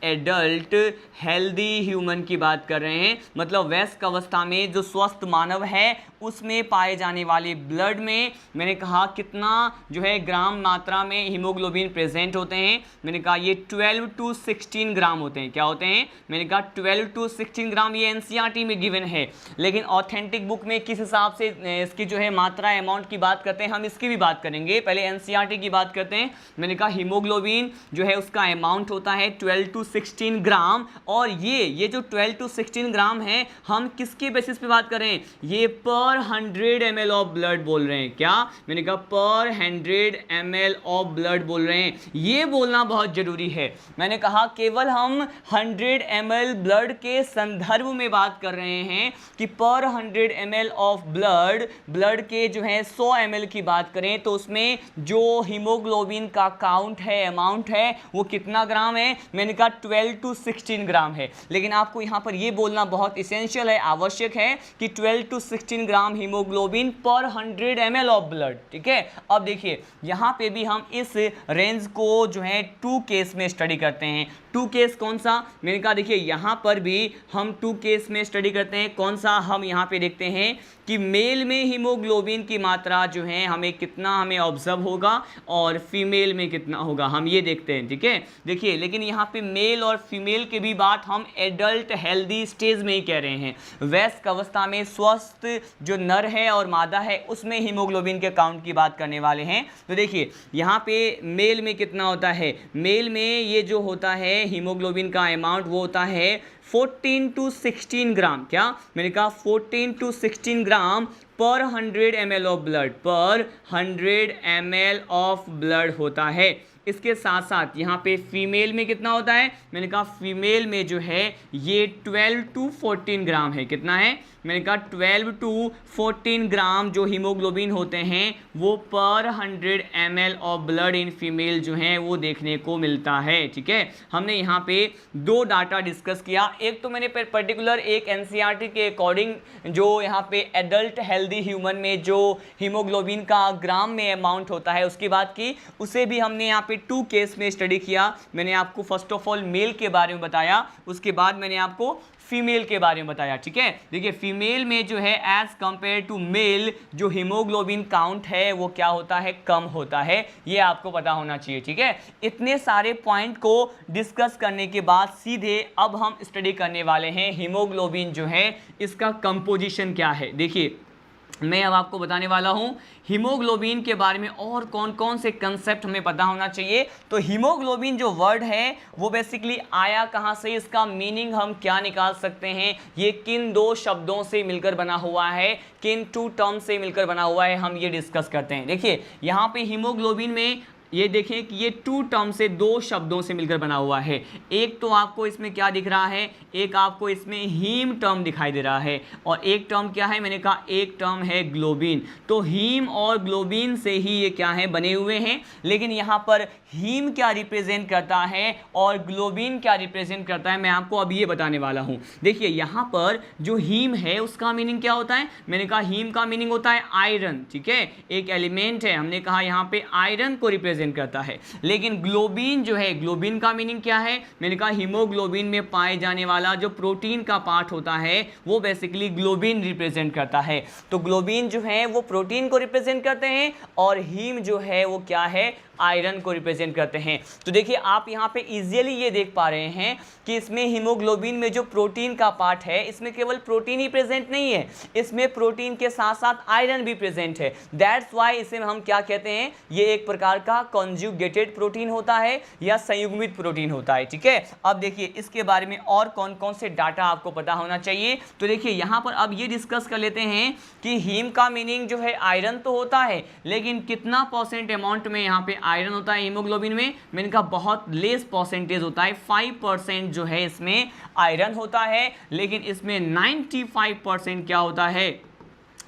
एडल्ट हेल्दी ह्यूमन की बात कर रहे हैं, मतलब वयस्क अवस्था में जो स्वस्थ मानव है उसमें पाए जाने वाले ब्लड में मैंने कहा कितना जो है ग्राम मात्रा में हीमोग्लोबिन प्रेजेंट होते हैं। मैंने कहा ये 12 to 16 ग्राम होते हैं। क्या होते हैं? मैंने कहा 12 to 16 ग्राम। ये एनसीईआरटी में गिवन है, लेकिन ऑथेंटिक बुक में किस हिसाब से इसकी जो है मात्रा अमाउंट की बात करते हैं, हम इसकी भी बात करेंगे। पहले एनसीईआरटी की बात करते हैं। मैंने कहा हीमोग्लोबिन जो है उसका अमाउंट होता है 12 to 16 ग्राम, और ये जो 12 to 16 ग्राम है हम किसके बेसिस पे बात कर रहे हैं? ये पर 100 ml ऑफ ब्लड बोल रहे हैं। क्या? मैंने कहा पर 100 ml ऑफ ब्लड बोल रहे हैं। ये बोलना बहुत जरूरी है। मैंने कहा केवल हम 100 ml ब्लड के संदर्भ में बात कर रहे हैं कि पर 100 ml ऑफ ब्लड के जो है 100 ml की बात करें तो उसमें जो हीमोग्लोबिन का काउंट है, अमाउंट है, वो कितना ग्राम है? मैंने कहा 12 to 16 ग्राम है। लेकिन आपको यहाँ पर ये बोलना बहुत इसेंशियल है, आवश्यक है कि 12 to 16 ग्राम हीमोग्लोबिन पर 100 ml ऑफ ब्लड। ठीक है, अब देखिए यहाँ पे भी हम इस रेंज को जो है 2 केस में स्टडी करते हैं। 2 केस कौन सा? मैंने कहा देखिए यहाँ पर भी हम 2 केस में स्टडी करते हैं। कौन सा? हम यहाँ पे देखते हैं कि मेल में हीमोग्लोबिन की मात्रा जो है हमें ऑब्जर्व होगा और फीमेल में कितना होगा, हम ये देखते हैं। ठीक है, देखिए लेकिन यहाँ पे मेल और फीमेल की भी बात हम एडल्ट हेल्दी स्टेज में ही कह रहे हैं। वयस्क अवस्था में स्वस्थ जो नर है और मादा है उसमें हीमोग्लोबिन के काउंट की बात करने वाले हैं। तो देखिए यहाँ पे मेल में कितना होता है? मेल में ये जो होता है हीमोग्लोबिन का अमाउंट वो होता है 14 to 16 ग्राम। क्या? मैंने कहा 14 to 16 ग्राम पर 100 ml ऑफ ब्लड, पर 100 ml ऑफ ब्लड होता है। इसके साथ साथ यहाँ पे फीमेल में कितना होता है? मैंने कहा फीमेल में जो है ये 12 to 14 ग्राम है। कितना है? मैंने कहा 12 to 14 ग्राम जो हीमोग्लोबिन होते हैं वो पर 100 ml of blood in female जो है वो देखने को मिलता है। ठीक है, हमने यहाँ पे 2 डाटा डिस्कस किया। एक तो मैंने पर्टिकुलर एक एनसीईआरटी के अकॉर्डिंग जो यहाँ पे एडल्ट हेल्दी ह्यूमन में जो हीमोग्लोबिन का ग्राम में अमाउंट होता है उसकी बात की। उसे भी हमने यहाँ पे 2 केस में स्टडी किया। मैंने आपको फर्स्ट ऑफ ऑल मेल के बारे में बताया, उसके बाद मैंने आपको फीमेल के बारे में बताया। ठीक है, देखिए फीमेल में जो है एज कंपेयर टू मेल जो हीमोग्लोबिन काउंट है वो क्या होता है? कम होता है। ये आपको पता होना चाहिए। ठीक है, इतने सारे पॉइंट को डिस्कस करने के बाद सीधे अब हम स्टडी करने वाले हैं हीमोग्लोबिन जो है इसका कंपोजिशन क्या है। देखिए मैं अब आपको बताने वाला हूं हीमोग्लोबिन के बारे में और कौन कौन से कंसेप्ट हमें पता होना चाहिए। तो हीमोग्लोबिन जो वर्ड है वो बेसिकली आया कहां से, इसका मीनिंग हम क्या निकाल सकते हैं, ये किन 2 शब्दों से मिलकर बना हुआ है, किन 2 टर्म से मिलकर बना हुआ है, हम ये डिस्कस करते हैं। देखिए यहाँ पे हीमोग्लोबिन में ये देखें कि ये 2 टर्म से 2 शब्दों से मिलकर बना हुआ है। एक तो आपको इसमें क्या दिख रहा है? एक आपको इसमें हीम टर्म दिखाई दे रहा है, और एक टर्म क्या है? मैंने कहा एक टर्म है ग्लोबिन। तो हीम और ग्लोबिन से ही ये क्या है? बने हुए हैं। लेकिन यहाँ पर हीम क्या रिप्रेजेंट करता है और ग्लोबिन क्या रिप्रेजेंट करता है मैं आपको अब ये बताने वाला हूँ। देखिए यहाँ पर जो हीम है उसका मीनिंग क्या होता है? मैंने कहा हीम का मीनिंग होता है आयरन। ठीक है, एक एलिमेंट है, हमने कहा यहाँ पे आयरन को रिप्रेजेंट करता है। लेकिन ग्लोबिन जो है, ग्लोबिन का मीनिंग क्या है? मैंने कहा हीमोग्लोबिन में पाए जाने वाला जो प्रोटीन का पार्ट होता है वो बेसिकली ग्लोबिन रिप्रेजेंट करता है। तो ग्लोबिन जो है वो प्रोटीन को रिप्रेजेंट करते हैं और हीम जो है वो क्या है? आयरन को रिप्रेजेंट करते हैं। तो देखिए आप यहाँ पे इजीली ये देख पा रहे हैं कि इसमें हीमोग्लोबिन में जो प्रोटीन का पार्ट है इसमें केवल प्रोटीन ही प्रेजेंट नहीं है, इसमें प्रोटीन के साथ साथ आयरन भी प्रेजेंट है। दैट्स वाई इसे हम क्या कहते हैं? ये एक प्रकार का कॉन्जुगेटेड प्रोटीन होता है या संयुग्मित प्रोटीन होता है। ठीक है, अब देखिए इसके बारे में और कौन कौन से डाटा आपको पता होना चाहिए। तो देखिए यहाँ पर अब ये डिस्कस कर लेते हैं कि हीम का मीनिंग जो है आयरन तो होता है, लेकिन कितना % अमाउंट में यहाँ पे आयरन होता है हीमोग्लोबिन में? मैंने कहा बहुत लेस परसेंटेज होता है, 5% जो है इसमें आयरन होता है, लेकिन इसमें 95% क्या होता है?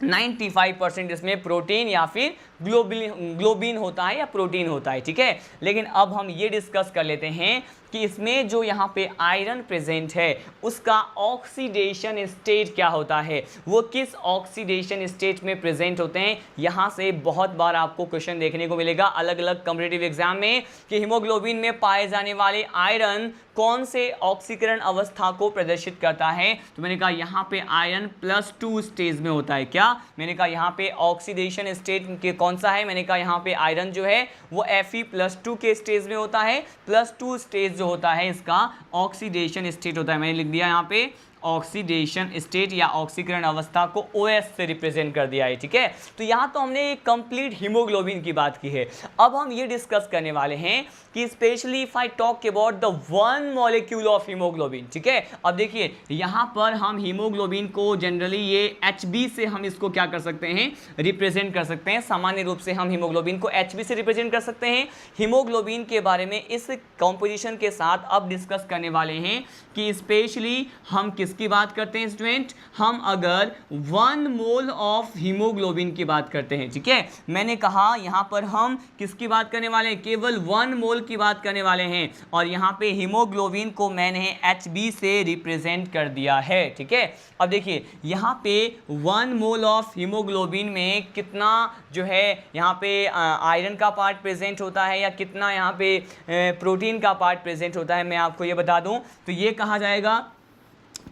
95% इसमें प्रोटीन या फिर ग्लोबिन होता है या प्रोटीन होता है। ठीक है, लेकिन अब हम ये डिस्कस कर लेते हैं कि इसमें जो यहाँ पे आयरन प्रेजेंट है उसका ऑक्सीडेशन स्टेट क्या होता है, वो किस ऑक्सीडेशन स्टेट में प्रेजेंट होते हैं। यहाँ से बहुत बार आपको क्वेश्चन देखने को मिलेगा अलग अलग कॉम्पिटिटिव एग्जाम में कि हीमोग्लोबिन में पाए जाने वाले आयरन कौन से ऑक्सीकरण अवस्था को प्रदर्शित करता है। तो मैंने कहा यहाँ पे आयरन +2 स्टेज में होता है। क्या मैंने कहा यहाँ पे ऑक्सीडेशन स्टेट के कौन सा है, मैंने कहा यहाँ पे आयरन जो है वो Fe+2 के स्टेज में होता है। +2 स्टेज जो होता है इसका ऑक्सीडेशन स्टेट होता है। मैंने लिख दिया यहाँ पे ऑक्सीडेशन स्टेट या ऑक्सीकरण अवस्था को OS से रिप्रेजेंट कर दिया है। ठीक है, तो यहाँ तो हमने कंप्लीट हीमोग्लोबिन की बात की है। अब हम ये डिस्कस करने वाले हैं कि specially if I talk about the one molecule of haemoglobin. ठीक है, अब देखिए यहाँ पर हम हीमोग्लोबिन को जनरली ये HB से हम इसको क्या कर सकते हैं, रिप्रेजेंट कर सकते हैं। सामान्य रूप से हम हीमोग्लोबिन को HB से रिप्रेजेंट कर सकते हैं। हीमोग्लोबिन के बारे में इस कॉम्पोजिशन के साथ अब डिस्कस करने वाले हैं कि स्पेशली हम किसकी बात करते हैं स्टूडेंट, हम अगर 1 मोल ऑफ हीमोग्लोबिन की बात करते हैं। ठीक है, मैंने कहा यहाँ पर हम किसकी बात करने वाले हैं, केवल 1 मोल की बात करने वाले हैं और यहाँ पे हीमोग्लोबिन को मैंने HB से रिप्रेजेंट कर दिया है। ठीक है, अब देखिए यहाँ पे 1 मोल ऑफ हीमोग्लोबिन में कितना जो है यहाँ पे आयरन का पार्ट प्रेजेंट होता है या कितना यहाँ पे प्रोटीन का पार्ट प्रेजेंट होता है, मैं आपको ये बता दूं तो ये कहा जाएगा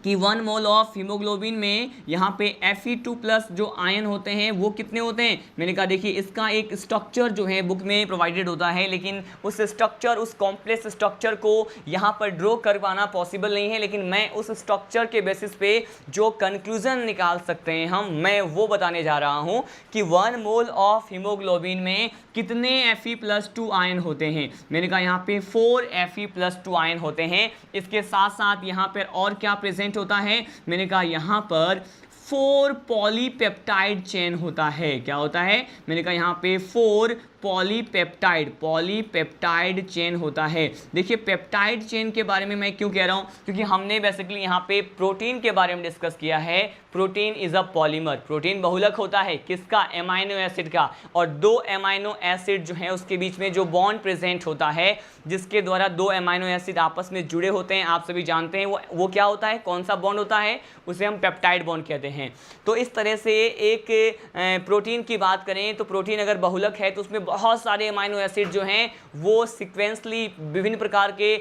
कि 1 मोल ऑफ हीमोग्लोबिन में यहाँ पे Fe2+ जो आयन होते हैं वो कितने होते हैं। मैंने कहा देखिए इसका एक स्ट्रक्चर जो है बुक में प्रोवाइडेड होता है, लेकिन उस स्ट्रक्चर, उस कॉम्प्लेक्स स्ट्रक्चर को यहाँ पर ड्रॉ कर पाना पॉसिबल नहीं है, लेकिन मैं उस स्ट्रक्चर के बेसिस पे जो कंक्लूजन निकाल सकते हैं हम, मैं वो बताने जा रहा हूँ कि 1 मोल ऑफ हीमोग्लोबिन में कितने Fe+2 आयन होते हैं। मैंने कहा यहाँ पे 4 Fe+2 आयन होते हैं। इसके साथ साथ यहाँ पर और क्या प्रेजेंट होता है, मैंने कहा यहाँ पर 4 पॉलीपेप्टाइड चेन होता है। क्या होता है, मैंने कहा यहाँ पे 4 पॉलीपेप्टाइड चेन होता है। देखिए पेप्टाइड चेन के बारे में मैं क्यों कह रहा हूँ, क्योंकि हमने बेसिकली यहाँ पे प्रोटीन के बारे में डिस्कस किया है। Protein is a polymer, protein बहुलक होता है किसका, अमाइनो एसिड का, और 2 अमाइनो एसिड जो है उसके बीच में जो बॉन्ड प्रेजेंट होता है, जिसके द्वारा 2 अमाइनो एसिड आपस में जुड़े होते हैं, आप सभी जानते हैं वो क्या होता है, कौन सा बॉन्ड होता है, उसे हम पेप्टाइड बॉन्ड कहते हैं। तो इस तरह से एक प्रोटीन की बात करें तो प्रोटीन अगर बहुलक है तो उसमें बहुत सारे अमाइनो एसिड जो हैं वो सीक्वेंसली विभिन्न प्रकार के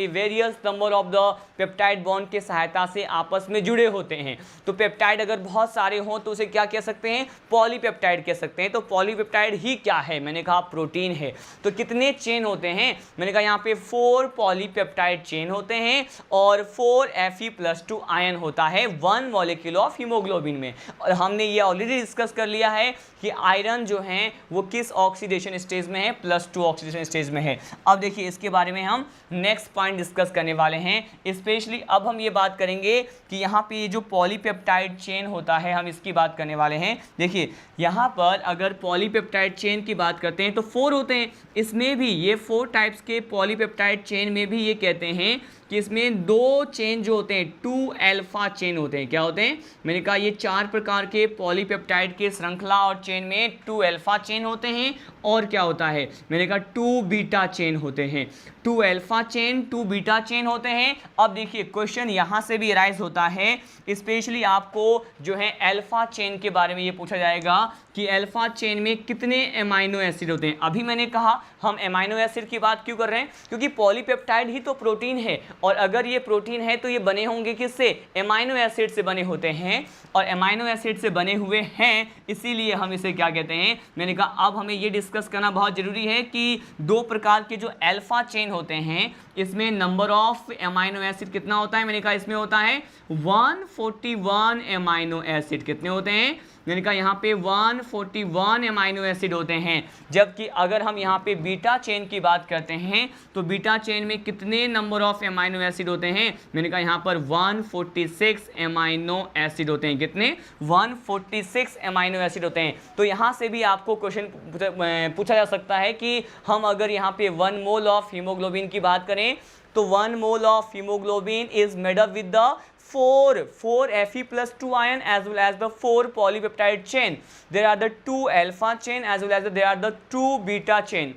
various number of the peptide bond के सहायता से आपस में जुड़े होते हैं। तो पेप्टाइड अगर बहुत सारे हों तो उसे क्या कह सकते हैं, पॉलीपेप्टाइड कह सकते हैं। तो पॉलीपेप्टाइड ही क्या है, मैंने कहा प्रोटीन है। तो कितने चेन होते हैं, मैंने कहा यहाँ पे 4 पॉलीपेप्टाइड चेन होते हैं और 4 Fe+2 आयन होता है 1 मॉलिक्यूल ऑफ हीमोग्लोबिन में। और हमने ये ऑलरेडी डिस्कस कर लिया है कि आयरन जो है वो किस ऑक्सीडेशन स्टेज में है, +2 ऑक्सीडेशन स्टेज में है। अब देखिए इसके बारे में हम नेक्स्ट पॉइंट डिस्कस करने वाले हैं। स्पेशली अब हम ये बात करेंगे कि यहाँ पे ये जो पॉलीपेप्टाइड चेन होता है हम इसकी बात करने वाले हैं। देखिए यहाँ पर अगर पॉलीपेप्टाइड चेन की बात करते हैं तो 4 होते हैं। इसमें भी ये 4 टाइप्स के पॉलीपेप्टाइड चेन में भी ये कहते हैं कि इसमें 2 चेन जो होते हैं 2 अल्फा चेन होते हैं। क्या होते हैं, मैंने कहा ये 4 प्रकार के पॉलीपेप्टाइड के श्रृंखला और चेन में 2 अल्फा चेन होते हैं और क्या होता है, मैंने कहा 2 बीटा चेन होते हैं। 2 अल्फा चेन 2 बीटा चेन होते हैं। अब देखिए क्वेश्चन यहाँ से भी राइज होता है, स्पेशली आपको जो है अल्फा चेन के बारे में ये पूछा जाएगा कि अल्फा चेन में कितने अमाइनो एसिड होते हैं। अभी मैंने कहा हम अमाइनो एसिड की बात क्यों कर रहे हैं, क्योंकि पॉलीपेप्टाइड ही तो प्रोटीन है और अगर ये प्रोटीन है तो ये बने होंगे किससे, अमाइनो एसिड से बने होते हैं और अमाइनो एसिड से बने हुए हैं, इसीलिए हम इसे क्या कहते हैं। मैंने कहा अब हमें ये डिस्कस करना बहुत ज़रूरी है कि 2 प्रकार के जो अल्फा चेन होते हैं इसमें नंबर ऑफ अमाइनो एसिड कितना होता है, मैंने कहा इसमें होता है 141 अमाइनो एसिड। कितने होते हैं, मैंने कहा यहाँ पे 141 अमाइनो एसिड होते हैं। जबकि अगर हम यहाँ पे बीटा चेन की बात करते हैं तो बीटा चेन में कितने नंबर ऑफ अमाइनो एसिड होते हैं, मैंने कहा यहाँ पर 146 अमाइनो एसिड होते हैं। कितने, 146 अमाइनो एसिड होते हैं। तो यहाँ से भी आपको क्वेश्चन पूछा जा सकता है कि हम अगर यहाँ पे 1 मोल ऑफ हीमोग्लोबिन की बात करें तो 1 mole of haemoglobin is made up with the 4 Fe+2 ion as well as the 4 polypeptide chain. There are the 2 alpha chain as well as there are the 2 beta chain.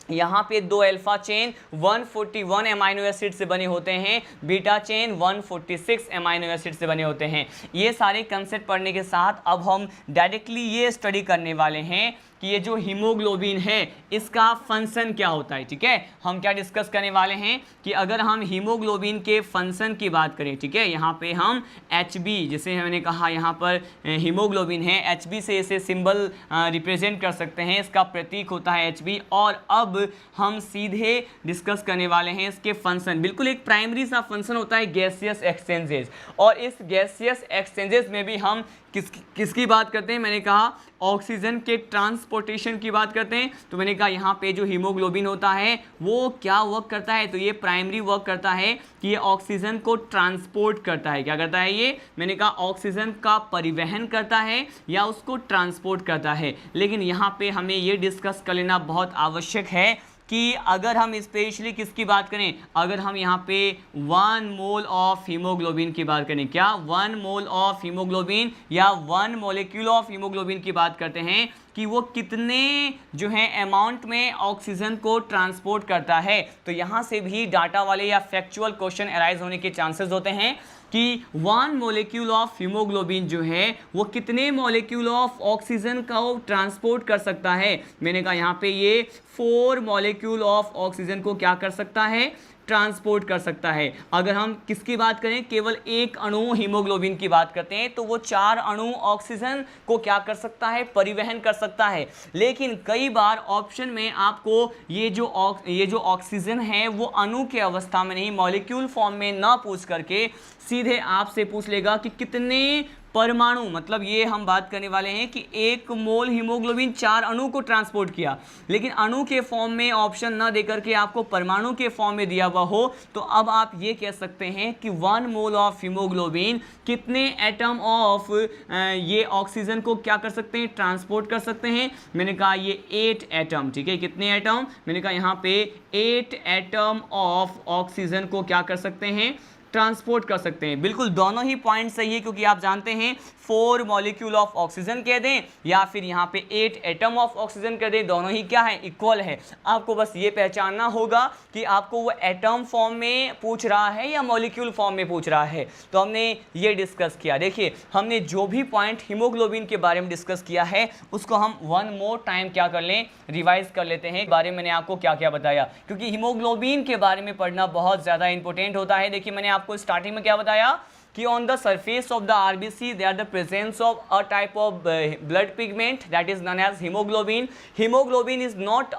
यहाँ पे 2 alpha chain 141 amino acid से बने होते हैं, beta chain 146 amino acid से बने होते हैं। ये सारे कंसेप्ट पढ़ने के साथ अब हम डायरेक्टली ये स्टडी करने वाले हैं कि ये जो हीमोग्लोबिन है इसका फंक्शन क्या होता है। ठीक है, हम क्या डिस्कस करने वाले हैं कि अगर हम हीमोग्लोबिन के फंक्शन की बात करें, ठीक है, यहाँ पे हम HB, जैसे मैंने कहा यहाँ पर हीमोग्लोबिन है, HB से इसे सिंबल रिप्रेजेंट कर सकते हैं, इसका प्रतीक होता है HB। और अब हम सीधे डिस्कस करने वाले हैं इसके फंक्शन। बिल्कुल एक प्राइमरी सा फंक्शन होता है गैसियस एक्सचेंजेस, और इस गैसियस एक्सचेंजेस में भी हम किसकी बात करते हैं, मैंने कहा ऑक्सीजन के ट्रांसपोर्टेशन की बात करते हैं। तो मैंने कहा यहाँ पे जो हीमोग्लोबिन होता है वो क्या वर्क करता है, तो ये प्राइमरी वर्क करता है कि ये ऑक्सीजन को ट्रांसपोर्ट करता है। क्या करता है ये, मैंने कहा ऑक्सीजन का परिवहन करता है या उसको ट्रांसपोर्ट करता है। लेकिन यहाँ पे हमें ये डिस्कस कर लेना बहुत आवश्यक है कि अगर हम स्पेशली किसकी बात करें, अगर हम यहाँ पे 1 मोल ऑफ हीमोग्लोबिन की बात करें, क्या 1 मोल ऑफ हीमोग्लोबिन या 1 मोलिक्यूल ऑफ हीमोग्लोबिन की बात करते हैं कि वो कितने जो है अमाउंट में ऑक्सीजन को ट्रांसपोर्ट करता है, तो यहाँ से भी डाटा वाले या फैक्चुअल क्वेश्चन अराइज होने के चांसेस होते हैं कि 1 मोलिक्यूल ऑफ हीमोग्लोबिन जो है वो कितने मोलिक्यूल ऑफ ऑक्सीजन का ट्रांसपोर्ट कर सकता है। मैंने कहा यहाँ पे ये 4 मोलिक्यूल ऑफ ऑक्सीजन को क्या कर सकता है, ट्रांसपोर्ट कर सकता है। अगर हम किसकी बात करें, केवल एक अणु हीमोग्लोबिन की बात करते हैं, तो वो 4 अणु ऑक्सीजन को क्या कर सकता है, परिवहन कर सकता है। लेकिन कई बार ऑप्शन में आपको ये जो ऑक्सीजन है वो अणु के अवस्था में नहीं, मॉलिक्यूल फॉर्म में ना पूछ करके सीधे आपसे पूछ लेगा कि कितने परमाणु, मतलब ये हम बात करने वाले हैं कि 1 मोल हीमोग्लोबिन 4 अणु को ट्रांसपोर्ट किया, लेकिन अणु के फॉर्म में ऑप्शन ना देकर के आपको परमाणु के फॉर्म में दिया हुआ हो, तो अब आप ये कह सकते हैं कि 1 मोल ऑफ हीमोग्लोबिन कितने एटम ऑफ ये ऑक्सीजन को क्या कर सकते हैं, ट्रांसपोर्ट कर सकते हैं। मैंने कहा ये 8 एटम, ठीक है, कितने एटम, मैंने कहा यहाँ पे 8 एटम ऑफ ऑक्सीजन को क्या कर सकते हैं, ट्रांसपोर्ट कर सकते हैं। बिल्कुल दोनों ही पॉइंट सही है, क्योंकि आप जानते हैं 4 मॉलिक्यूल ऑफ ऑक्सीजन कह दें या फिर यहाँ पे 8 एटम ऑफ ऑक्सीजन कह दें, दोनों ही क्या है, इक्वल है। आपको बस ये पहचानना होगा कि आपको वो एटम फॉर्म में पूछ रहा है या मॉलिक्यूल फॉर्म में पूछ रहा है। तो हमने ये डिस्कस किया। देखिए हमने जो भी पॉइंट हीमोग्लोबिन के बारे में डिस्कस किया है उसको हम 1 मोर टाइम क्या कर लें, रिवाइज कर लेते हैं। बारे में मैंने आपको क्या क्या बताया, क्योंकि हीमोग्लोबिन के बारे में पढ़ना बहुत ज़्यादा इंपॉर्टेंट होता है। देखिए मैंने आपको स्टार्टिंग में क्या बताया कि on the surface of the RBC there are the presence of a type of blood pigment that is known as hemoglobin. Hemoglobin is not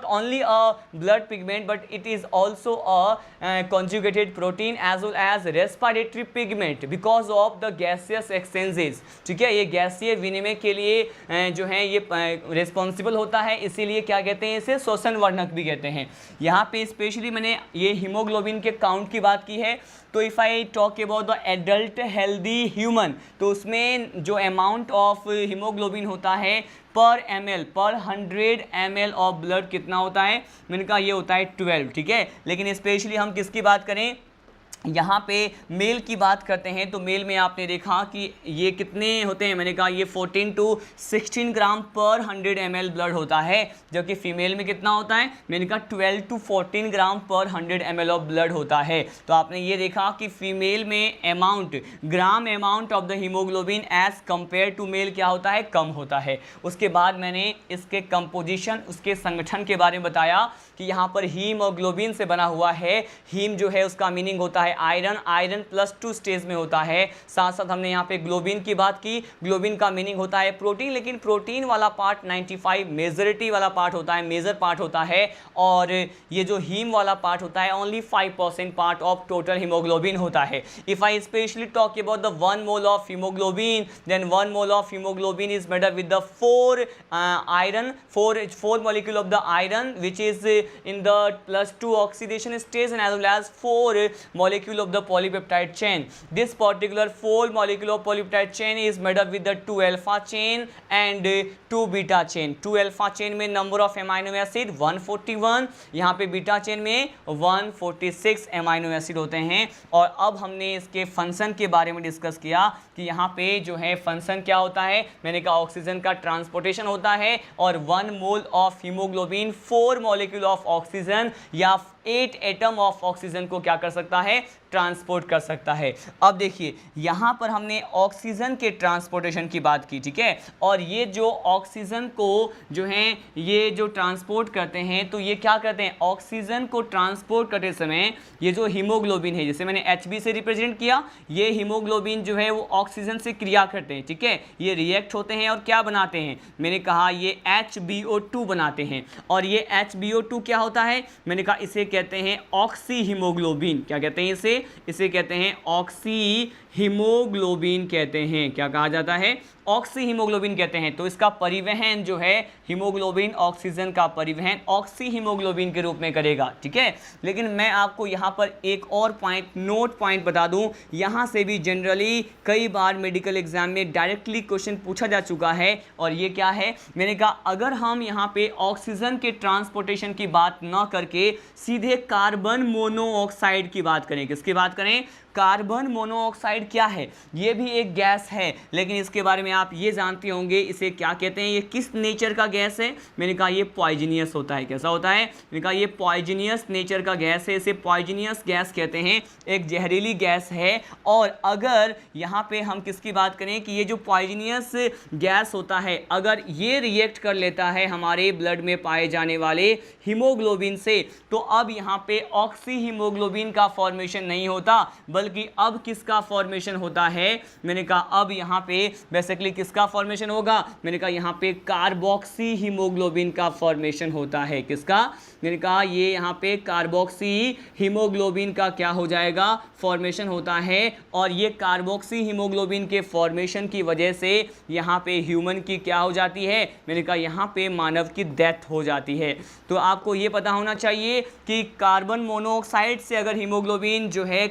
only a blood pigment but it is also a conjugated protein as well as respiratory pigment because of the gaseous exchanges. ठीक है, ये गैसीय विनिमय के लिए जो है ये रिस्पॉन्सिबल होता है, इसीलिए क्या कहते हैं, इसे श्वसन वर्णक भी कहते हैं। यहाँ पे स्पेशली मैंने ये हीमोग्लोबिन के काउंट की बात की है। तो if I talk about the adult healthy human, तो उसमें जो अमाउंट ऑफ हीमोग्लोबिन होता है पर ml पर 100 ml ऑफ ब्लड कितना होता है, मैंने कहा ये होता है 12। ठीक है, लेकिन स्पेशली हम किसकी बात करें, यहाँ पे मेल की बात करते हैं, तो मेल में आपने देखा कि ये कितने होते हैं, मैंने कहा ये 14 to 16 ग्राम पर 100 ml ब्लड होता है, जबकि फीमेल में कितना होता है, मैंने कहा 12 to 14 ग्राम पर 100 ml ऑफ ब्लड होता है। तो आपने ये देखा कि फीमेल में gram amount of the haemoglobin as compare to male क्या होता है, कम होता है। उसके बाद मैंने इसके कंपोजिशन, उसके संगठन के बारे में बताया कि यहाँ पर हीमोग्लोबिन से बना हुआ है। हीम जो है उसका मीनिंग होता है आयरन, आयरन +2 स्टेज में होता है। साथ साथ हमने यहाँ पे ग्लोबिन की बात की, ग्लोबिन का मीनिंग होता है प्रोटीन, लेकिन प्रोटीन वाला पार्ट 95 मेजॉरिटी वाला पार्ट होता है, मेजर पार्ट होता है, और ये जो हीम वाला पार्ट होता है only 5% part of total haemoglobin होता है। If I specially talk about the 1 mole of haemoglobin, then 1 mole of haemoglobin is made up with the 4 molecule of the iron which is in the +2 oxidation stage and as well as 4 molecule molecule of the polypeptide chain. This particular 4 molecule of polypeptide chain is made up with the 2 alpha chain and 2 beta chain. 2 alpha chain में number of amino acid 141, यहाँ पे beta chain में 146 amino acid होते हैं। और अब हमने इसके फंक्शन के बारे में डिस्कस किया कि यहाँ पे जो है फंक्शन क्या होता है। मैंने कहा ऑक्सीजन का ट्रांसपोर्टेशन होता है और 1 mole of haemoglobin 4 molecule of oxygen या 8 एटम ऑफ ऑक्सीजन को क्या कर सकता है, ट्रांसपोर्ट कर सकता है। अब देखिए यहाँ पर हमने ऑक्सीजन के ट्रांसपोर्टेशन की बात की, ठीक है। और ये जो ऑक्सीजन को जो है ये जो ट्रांसपोर्ट करते हैं तो ये क्या करते हैं, ऑक्सीजन को ट्रांसपोर्ट करते समय ये जो हीमोग्लोबिन है, जैसे मैंने Hb से रिप्रेजेंट किया, ये हीमोग्लोबिन जो है वो ऑक्सीजन से क्रिया करते हैं, ठीक है। ये रिएक्ट होते हैं और क्या बनाते हैं, मैंने कहा ये HBO2 बनाते हैं। और ये HBO2 क्या होता है, मैंने कहा इसे कहते हैं ऑक्सी हीमोग्लोबिन। क्या कहते हैं इसे कहते हैं ऑक्सी हीमोग्लोबिन कहते हैं। क्या कहा जाता है, ऑक्सी हीमोग्लोबिन कहते हैं। तो इसका परिवहन जो है हीमोग्लोबिन ऑक्सीजन का परिवहन ऑक्सी हीमोग्लोबिन के रूप में करेगा, ठीक है। लेकिन मैं आपको यहाँ पर एक और नोट पॉइंट बता दूँ, यहाँ से भी जनरली कई बार मेडिकल एग्जाम में डायरेक्टली क्वेश्चन पूछा जा चुका है। और ये क्या है, मैंने कहा अगर हम यहाँ पे ऑक्सीजन के ट्रांसपोर्टेशन की बात ना करके सीधे कार्बन मोनोऑक्साइड की बात करें, किसकी बात करें, कार्बन मोनोऑक्साइड क्या है, ये भी एक गैस है, लेकिन इसके बारे में आप ये जानते होंगे इसे क्या कहते हैं, ये किस नेचर का गैस है। मैंने कहा ये पॉइजनियस होता है। कैसा होता है, मैंने कहा ये पॉइजनियस नेचर का गैस है, इसे पॉइजनियस गैस कहते हैं, एक जहरीली गैस है। और अगर यहाँ पे हम किसकी बात करें कि ये जो पॉइजनियस गैस होता है, अगर ये रिएक्ट कर लेता है हमारे ब्लड में पाए जाने वाले हीमोग्लोबिन से, तो अब यहाँ पे ऑक्सी हीमोग्लोबिन का फॉर्मेशन नहीं होता, बल्कि अब किसका फॉर्मेशन होता है, मैंने कहा अब यहाँ पे बेसिकली किसका फॉर्मेशन होगा, मैंने कहा यहाँ पे कार्बोक्सी हीमोग्लोबिन का फॉर्मेशन होता है। किसका, मैंने कहा ये यहाँ पे कार्बोक्सी हीमोग्लोबिन का क्या हो जाएगा, फॉर्मेशन होता है। और ये कार्बोक्सी हीमोग्लोबिन के फॉर्मेशन की वजह से यहाँ पे ह्यूमन की क्या हो जाती है, मैंने कहा यहाँ पे मानव की डेथ हो जाती है। तो आपको ये पता होना चाहिए कि कार्बन मोनोऑक्साइड से अगर हीमोग्लोबिन जो है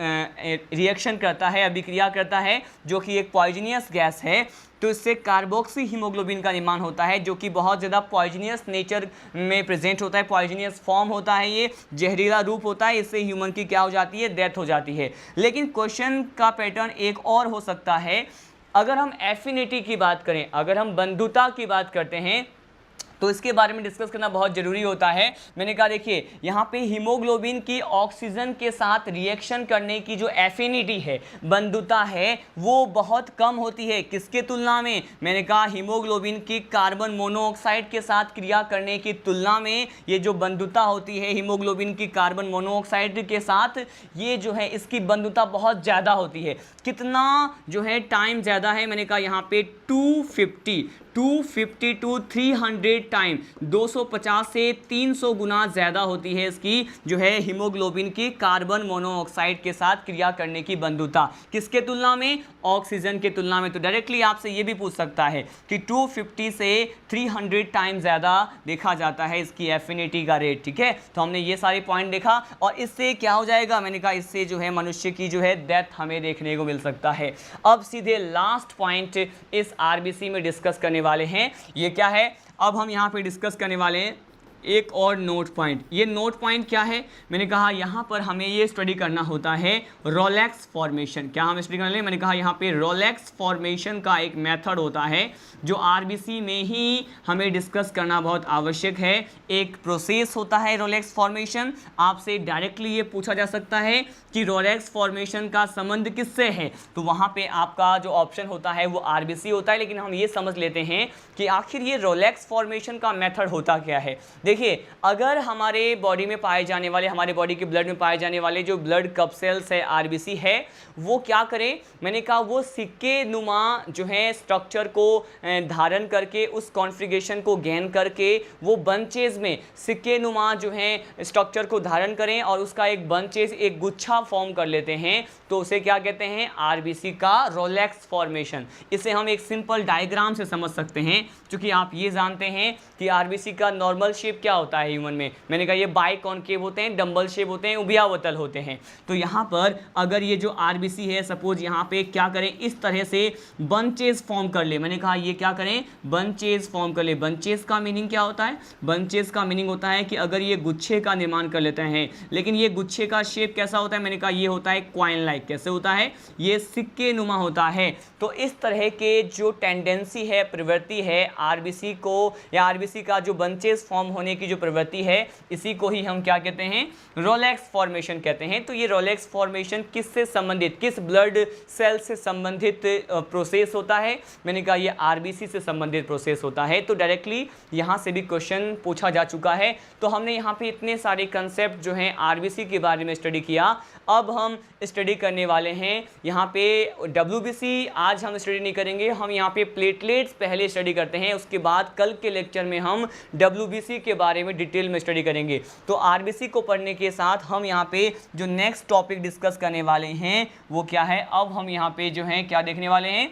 रिएक्शन करता है, अभिक्रिया करता है, जो कि एक पॉइजनियस गैस है, तो इससे कार्बोक्सी हीमोग्लोबिन का निर्माण होता है, जो कि बहुत ज़्यादा पॉइजनियस नेचर में प्रेजेंट होता है, पॉइजनियस फॉर्म होता है, ये जहरीला रूप होता है, इससे ह्यूमन की क्या हो जाती है, डेथ हो जाती है। लेकिन क्वेश्चन का पैटर्न एक और हो सकता है, अगर हम एफिनिटी की बात करें, अगर हम बंधुता की बात करते हैं, तो इसके बारे में डिस्कस करना बहुत ज़रूरी होता है। मैंने कहा देखिए यहाँ पे हीमोग्लोबिन की ऑक्सीजन के साथ रिएक्शन करने की जो एफिनिटी है, बंधुता है, वो बहुत कम होती है। किसके तुलना में, मैंने कहा हीमोग्लोबिन की कार्बन मोनोऑक्साइड के साथ क्रिया करने की तुलना में ये जो बंधुता होती है हीमोग्लोबिन की कार्बन मोनोऑक्साइड के साथ, ये जो है इसकी बंधुता बहुत ज़्यादा होती है। कितना जो है टाइम ज़्यादा है, मैंने कहा यहाँ पे 250 टू 300 टाइम, 250 से 300 गुना ज़्यादा होती है इसकी जो है हीमोग्लोबिन की कार्बन मोनोऑक्साइड के साथ क्रिया करने की बंधुता। किसके तुलना में, ऑक्सीजन के तुलना में। तो डायरेक्टली आपसे ये भी पूछ सकता है कि 250 से 300 टाइम ज़्यादा देखा जाता है इसकी एफिनिटी का रेट, ठीक है। तो हमने ये सारे पॉइंट देखा और इससे क्या हो जाएगा, मैंने कहा इससे जो है मनुष्य की जो है डेथ हमें देखने को मिल सकता है। अब सीधे लास्ट पॉइंट इस आरबीसी में डिस्कस करने वाले हैं, ये क्या है, अब हम यहाँ पे डिस्कस करने वाले हैं एक और नोट पॉइंट। ये नोट पॉइंट क्या है, मैंने कहा यहाँ पर हमें ये स्टडी करना होता है रोलेक्स फॉर्मेशन। क्या हम स्टडी करने, मैंने कहा यहाँ पे रोलेक्स फॉर्मेशन का एक मेथड होता है जो आरबीसी में ही हमें डिस्कस करना बहुत आवश्यक है। एक प्रोसेस होता है रोलेक्स फॉर्मेशन। आपसे डायरेक्टली ये पूछा जा सकता है कि रोलेक्स फॉर्मेशन का संबंध किससे है, तो वहाँ पे आपका जो ऑप्शन होता है वो आरबीसी होता है। लेकिन हम ये समझ लेते हैं कि आखिर ये रोलेक्स फॉर्मेशन का मेथड होता क्या है। देखिए अगर हमारे बॉडी में पाए जाने वाले, हमारे बॉडी के ब्लड में पाए जाने वाले जो ब्लड कप सेल्स है, आरबीसी है, वो क्या करें, मैंने कहा वो सिक्के नुमा जो है स्ट्रक्चर को धारण करके, उस कॉन्फ़िगरेशन को गेन करके वो बंचेज में सिक्के नुमा जो है स्ट्रक्चर को धारण करें और उसका एक बंचेज, एक गुच्छा फॉर्म कर लेते हैं, तो उसे क्या कहते हैं, आरबीसी का रोलेक्स फॉर्मेशन। इसे हम एक सिंपल डायग्राम से समझ सकते हैं, क्योंकि आप ये जानते हैं कि आरबीसी का नॉर्मल शेप क्या होता है ह्यूमन में? मैंने कहा ये बाइकॉन्केव होते हैं, डंबल शेप होते हैं, उबियावतल होते हैं। तो यहाँ पर अगर ये जो आरबीसी है सपोज यहाँ पे क्या करें, इस तरह से बंचेस फॉर्म कर ले। मैंने कहा ये क्या करें, बंचेस फॉर्म कर ले। बंचेस का मीनिंग क्या होता है? बंचेस का मीनिंग होता है कि अगर ये गुच्छे का निर्माण कर लेते हैं, लेकिन ये गुच्छे का शेप कैसा होता है? मैंने कहा ये होता है क्वाइन लाइक। कैसे होता है? ये सिक्के नुमा होता है। तो इस तरह के जो टेंडेंसी है, प्रवृत्ति है आरबीसी को, या आरबीसी का जो बंचेस फॉर्म होने की जो प्रवृत्ति है, इसी को ही हम क्या कहते हैं? रोलेक्स फॉर्मेशन कहते हैं। तो ये रोलेक्स फॉर्मेशन किससे संबंधित, किस ब्लड सेल से संबंधित प्रोसेस होता है? मैंने कहा ये आरबीसी से संबंधित प्रोसेस होता है। तो डायरेक्टली यहाँ से भी क्वेश्चन पूछा जा चुका है। तो हमने यहाँ पे इतने सारे कंसेप्ट जो हैं आरबीसी के बारे में स्टडी किया। अब हम स्टडी करने वाले हैं यहाँ पे डब्ल्यूबीसी। आज हम स्टडी नहीं करेंगे, हम यहाँ पे प्लेटलेट्स पहले स्टडी करते हैं, उसके बाद कल के लेक्चर में हम डब्ल्यूबीसी के बारे में डिटेल में स्टडी करेंगे। तो आरबीसी को पढ़ने के साथ हम यहाँ पे जो नेक्स्ट टॉपिक डिस्कस करने वाले हैं वो क्या है? अब हम यहाँ पे जो है क्या देखने वाले हैं?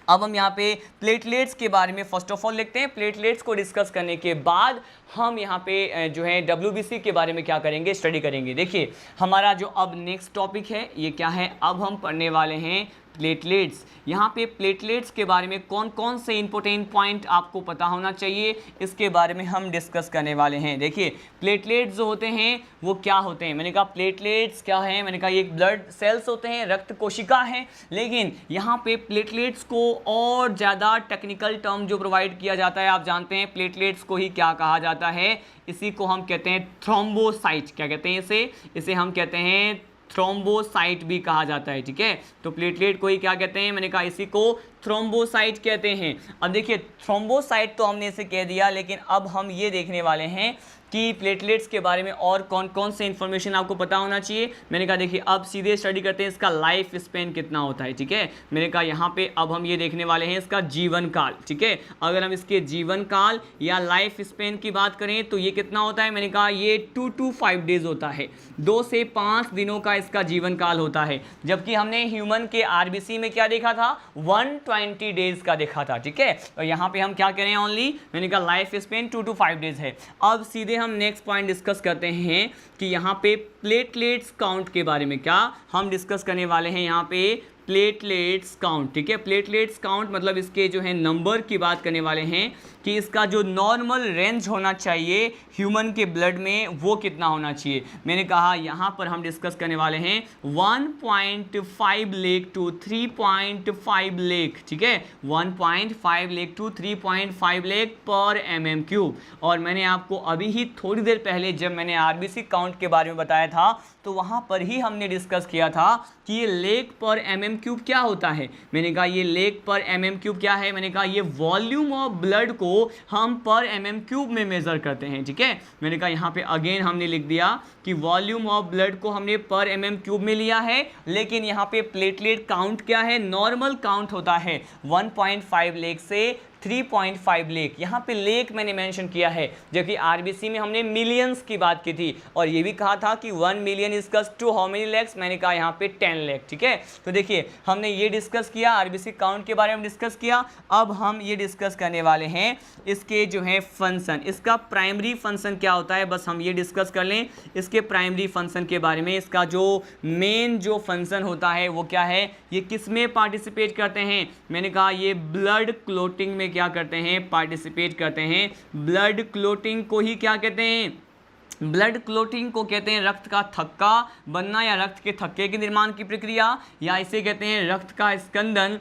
अब हम यहाँ पे प्लेटलेट्स के बारे में फर्स्ट ऑफ ऑल लिखते हैं। प्लेटलेट्स को डिस्कस करने के बाद हम यहाँ पे जो है डब्ल्यूबीसी के बारे में क्या करेंगे? स्टडी करेंगे। देखिए हमारा जो अब नेक्स्ट टॉपिक है ये क्या है? अब हम पढ़ने वाले हैं प्लेटलेट्स। यहाँ पे प्लेटलेट्स के बारे में कौन कौन से इंपॉर्टेंट पॉइंट आपको पता होना चाहिए, इसके बारे में हम डिस्कस करने वाले हैं। देखिए प्लेटलेट्स जो होते हैं वो क्या होते हैं? मैंने कहा प्लेटलेट्स क्या है? मैंने कहा ये ब्लड सेल्स होते हैं, रक्त कोशिका है। लेकिन यहाँ पे प्लेटलेट्स को और ज़्यादा टेक्निकल टर्म जो प्रोवाइड किया जाता है, आप जानते हैं प्लेटलेट्स को ही क्या कहा जाता है? इसी को हम कहते हैं थ्रोम्बोसाइट। क्या कहते हैं इसे हम कहते हैं थ्रोम्बोसाइट भी कहा जाता है। ठीक है, तो प्लेटलेट को ही क्या कहते हैं? मैंने कहा इसी को थ्रोम्बोसाइट कहते हैं। अब देखिए थ्रोम्बोसाइट तो हमने इसे कह दिया, लेकिन अब हम ये देखने वाले हैं कि प्लेटलेट्स के बारे में और कौन कौन से इन्फॉर्मेशन आपको पता होना चाहिए। मैंने कहा देखिए अब सीधे स्टडी करते हैं इसका लाइफ स्पेन कितना होता है। ठीक है, मैंने कहा यहाँ पे अब हम ये देखने वाले हैं इसका जीवन काल। ठीक है, अगर हम इसके जीवन काल या लाइफ स्पेन की बात करें तो ये कितना होता है? मैंने कहा ये 2 to 5 डेज होता है, 2 से 5 दिनों का इसका जीवन काल होता है। जबकि हमने ह्यूमन के आरबीसी में क्या देखा था? 120 डेज का देखा था। ठीक है, और यहाँ पे हम क्या करें ओनली? मैंने कहा लाइफ स्पेन 2 to 5 डेज है। अब सीधे हम नेक्स्ट पॉइंट डिस्कस करते हैं कि यहाँ पे प्लेटलेट्स काउंट के बारे में क्या हम डिस्कस करने वाले हैं। यहाँ पे प्लेटलेट्स काउंट। ठीक है, प्लेटलेट्स काउंट मतलब इसके जो है नंबर की बात करने वाले हैं कि इसका जो नॉर्मल रेंज होना चाहिए ह्यूमन के ब्लड में वो कितना होना चाहिए। मैंने कहा यहाँ पर हम डिस्कस करने वाले हैं 1.5 लाख टू 3.5 लाख। ठीक है, 1.5 लाख टू 3.5 लाख पर mm³। और मैंने आपको अभी ही थोड़ी देर पहले जब मैंने आरबीसी काउंट के बारे में बताया था तो वहाँ पर ही हमने डिस्कस किया था कि ये लेख पर mm³ क्या होता है। मैंने कहा ये लेख पर mm³ क्या है? मैंने कहा ये वॉल्यूम ऑफ ब्लड को हम पर mm³ में मेज़र करते हैं। ठीक है, मैंने कहा यहाँ पे अगेन हमने लिख दिया कि वॉल्यूम ऑफ ब्लड को हमने पर mm³ में लिया है, लेकिन यहाँ पे प्लेटलेट काउंट क्या है? नॉर्मल काउंट होता है 1.5 लाख से 3.5 लाख। यहाँ पे लेख मैंने मेंशन किया है, जबकि आरबीसी में हमने मिलियंस की बात की थी और ये भी कहा था कि 1 million is equals to how many lakhs. मैंने कहा यहाँ पे 10 लाख। ठीक है, तो देखिए हमने ये डिस्कस किया, आरबीसी काउंट के बारे में डिस्कस किया। अब हम ये डिस्कस करने वाले हैं इसके जो है फंक्शन, इसका प्राइमरी फंक्शन क्या होता है, बस हम ये डिस्कस कर लें इसके प्राइमरी फंक्शन के बारे में। इसका जो मेन जो फंक्शन होता है वो क्या है? ये किस में पार्टिसिपेट करते हैं? मैंने कहा ये ब्लड क्लोटिंग में क्या करते हैं? पार्टिसिपेट करते हैं। ब्लड क्लोटिंग को ही क्या कहते हैं? ब्लड क्लोटिंग को कहते हैं रक्त का थक्का बनना या रक्त के थक्के के निर्माण की प्रक्रिया, या इसे कहते हैं रक्त का स्कंदन,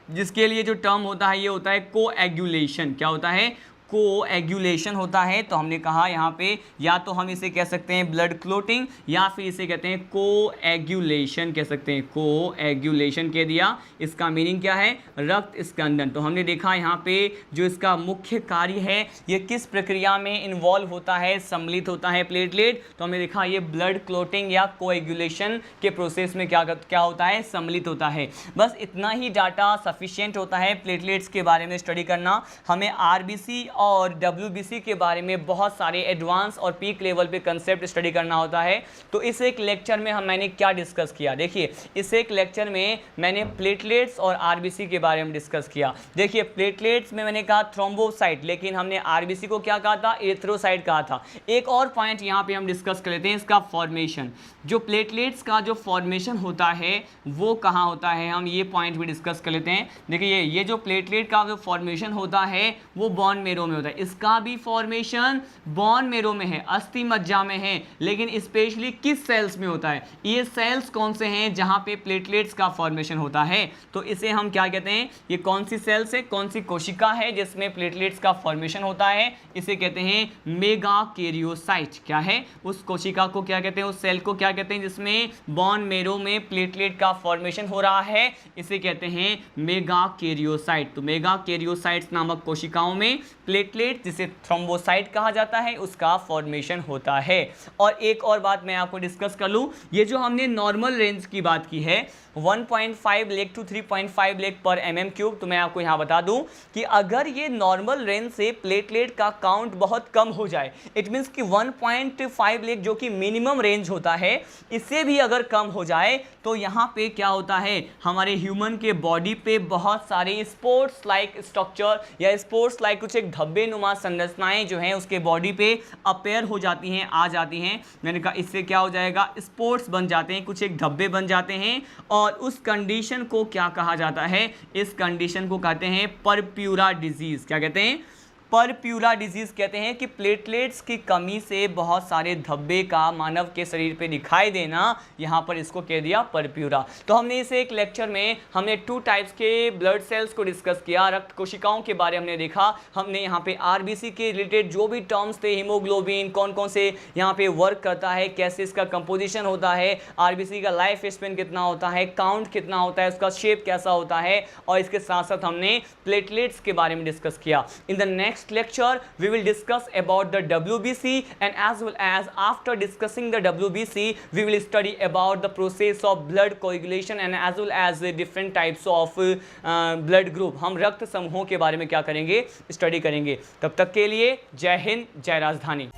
जिसके लिए जो टर्म होता है ये होता है कोएगुलेशन। क्या होता है? कोएगुलेशन होता है। तो हमने कहा यहाँ पे या तो हम इसे कह सकते हैं ब्लड क्लोटिंग या फिर इसे कहते हैं कोएगुलेशन कह सकते हैं। कोएगुलेशन कह दिया, इसका मीनिंग क्या है? रक्त स्कंदन। तो हमने देखा यहाँ पे जो इसका मुख्य कार्य है ये किस प्रक्रिया में इन्वॉल्व होता है, सम्मिलित होता है प्लेटलेट। तो हमने देखा ये ब्लड क्लोटिंग या कोएगुलेशन के प्रोसेस में क्या होता है? सम्मिलित होता है। बस इतना ही डाटा सफिशिएंट होता है प्लेटलेट्स के बारे में स्टडी करना। हमें आरबीसी और WBC के बारे में बहुत सारे एडवांस और पीक लेवल पे कंसेप्ट स्टडी करना होता है। तो इस एक लेक्चर में मैंने क्या डिस्कस किया, देखिए इस एक लेक्चर में मैंने प्लेटलेट्स और RBC के बारे में डिस्कस किया। देखिए प्लेटलेट्स में मैंने कहा थ्रोम्बोसाइट, लेकिन हमने RBC को क्या कहा था, एरिथ्रोसाइट कहा था। एक और पॉइंट यहाँ पे हम डिस्कस कर लेते हैं, इसका फॉर्मेशन। जो प्लेटलेट्स का जो फॉर्मेशन होता है वो कहाँ होता है, हम ये पॉइंट भी डिस्कस कर लेते हैं। देखिए ये जो प्लेटलेट का जो फॉर्मेशन होता है वो बोन मेरो में होता है, इसका भी फॉर्मेशन बोन मेरो में है, अस्थि मज्जा में है, लेकिन स्पेशली किस सेल्स में होता है, ये सेल्स कौन से हैं जहाँ पे प्लेटलेट्स का फॉर्मेशन होता है। तो इसे हम क्या कहते हैं, ये कौन सी सेल्स है, कौन सी कोशिका है जिसमें प्लेटलेट्स का फॉर्मेशन होता है, इसे कहते हैं मेगाकैरियोसाइट। क्या है, उस कोशिका को क्या कहते हैं, उस सेल को क्या कहते हैं जिसमें बोन मेरो में प्लेटलेट का फॉर्मेशन हो रहा है, इसे कहते हैं मेगाकैरियोसाइट। तो मेगाकैरियोसाइट्स नामक कोशिकाओं में प्लेटलेट जिसे थ्रोम्बोसाइट कहा जाता है उसका फॉर्मेशन होता है। और एक और बात मैं आपको डिस्कस कर लूँ, ये जो हमने नॉर्मल रेंज की बात की है 1.5 लेग टू 3.5 लेग पर mm3, तो मैं आपको यहाँ बता दूं कि अगर ये नॉर्मल रेंज से प्लेटलेट का काउंट बहुत कम हो जाए, इट मीन्स कि 1.5 लेग जो कि मिनिमम रेंज होता है, इससे भी अगर कम हो जाए तो यहाँ पे क्या होता है, हमारे ह्यूमन के बॉडी पे बहुत सारे स्पोर्ट्स लाइक स्ट्रक्चर या स्पोर्ट्स लाइक कुछ एक धब्बे नुमा संरचनाएं जो हैं उसके बॉडी पे अपेयर हो जाती हैं, आ जाती हैं। मैंने कहा इससे क्या हो जाएगा, स्पोर्ट्स बन जाते हैं, कुछ एक धब्बे बन जाते हैं, और उस कंडीशन को क्या कहा जाता है, इस कंडीशन को कहते हैं परप्यूरा डिजीज। क्या कहते हैं, परप्यूरा डिजीज कहते हैं कि प्लेटलेट्स की कमी से बहुत सारे धब्बे का मानव के शरीर पे दिखाई देना, यहाँ पर इसको कह दिया परप्यूरा। तो हमने इसे एक लेक्चर में हमने 2 टाइप्स के ब्लड सेल्स को डिस्कस किया, रक्त कोशिकाओं के बारे हमने देखा, हमने यहाँ पे RBC के रिलेटेड जो भी टर्म्स थे, हीमोग्लोबिन कौन कौन से यहाँ पे वर्क करता है, कैसे इसका कंपोजिशन होता है, RBC का लाइफ स्पेन कितना होता है, काउंट कितना होता है, उसका शेप कैसा होता है, और इसके साथ साथ हमने प्लेटलेट्स के बारे में डिस्कस किया। In the next lecture we will discuss about the WBC, and as well as after discussing the WBC we will study about the process of blood coagulation and as well as different types of blood group। हम रक्त समूहों के बारे में क्या करेंगे, study करेंगे। तब तक के लिए जय हिंद, जय राजधानी।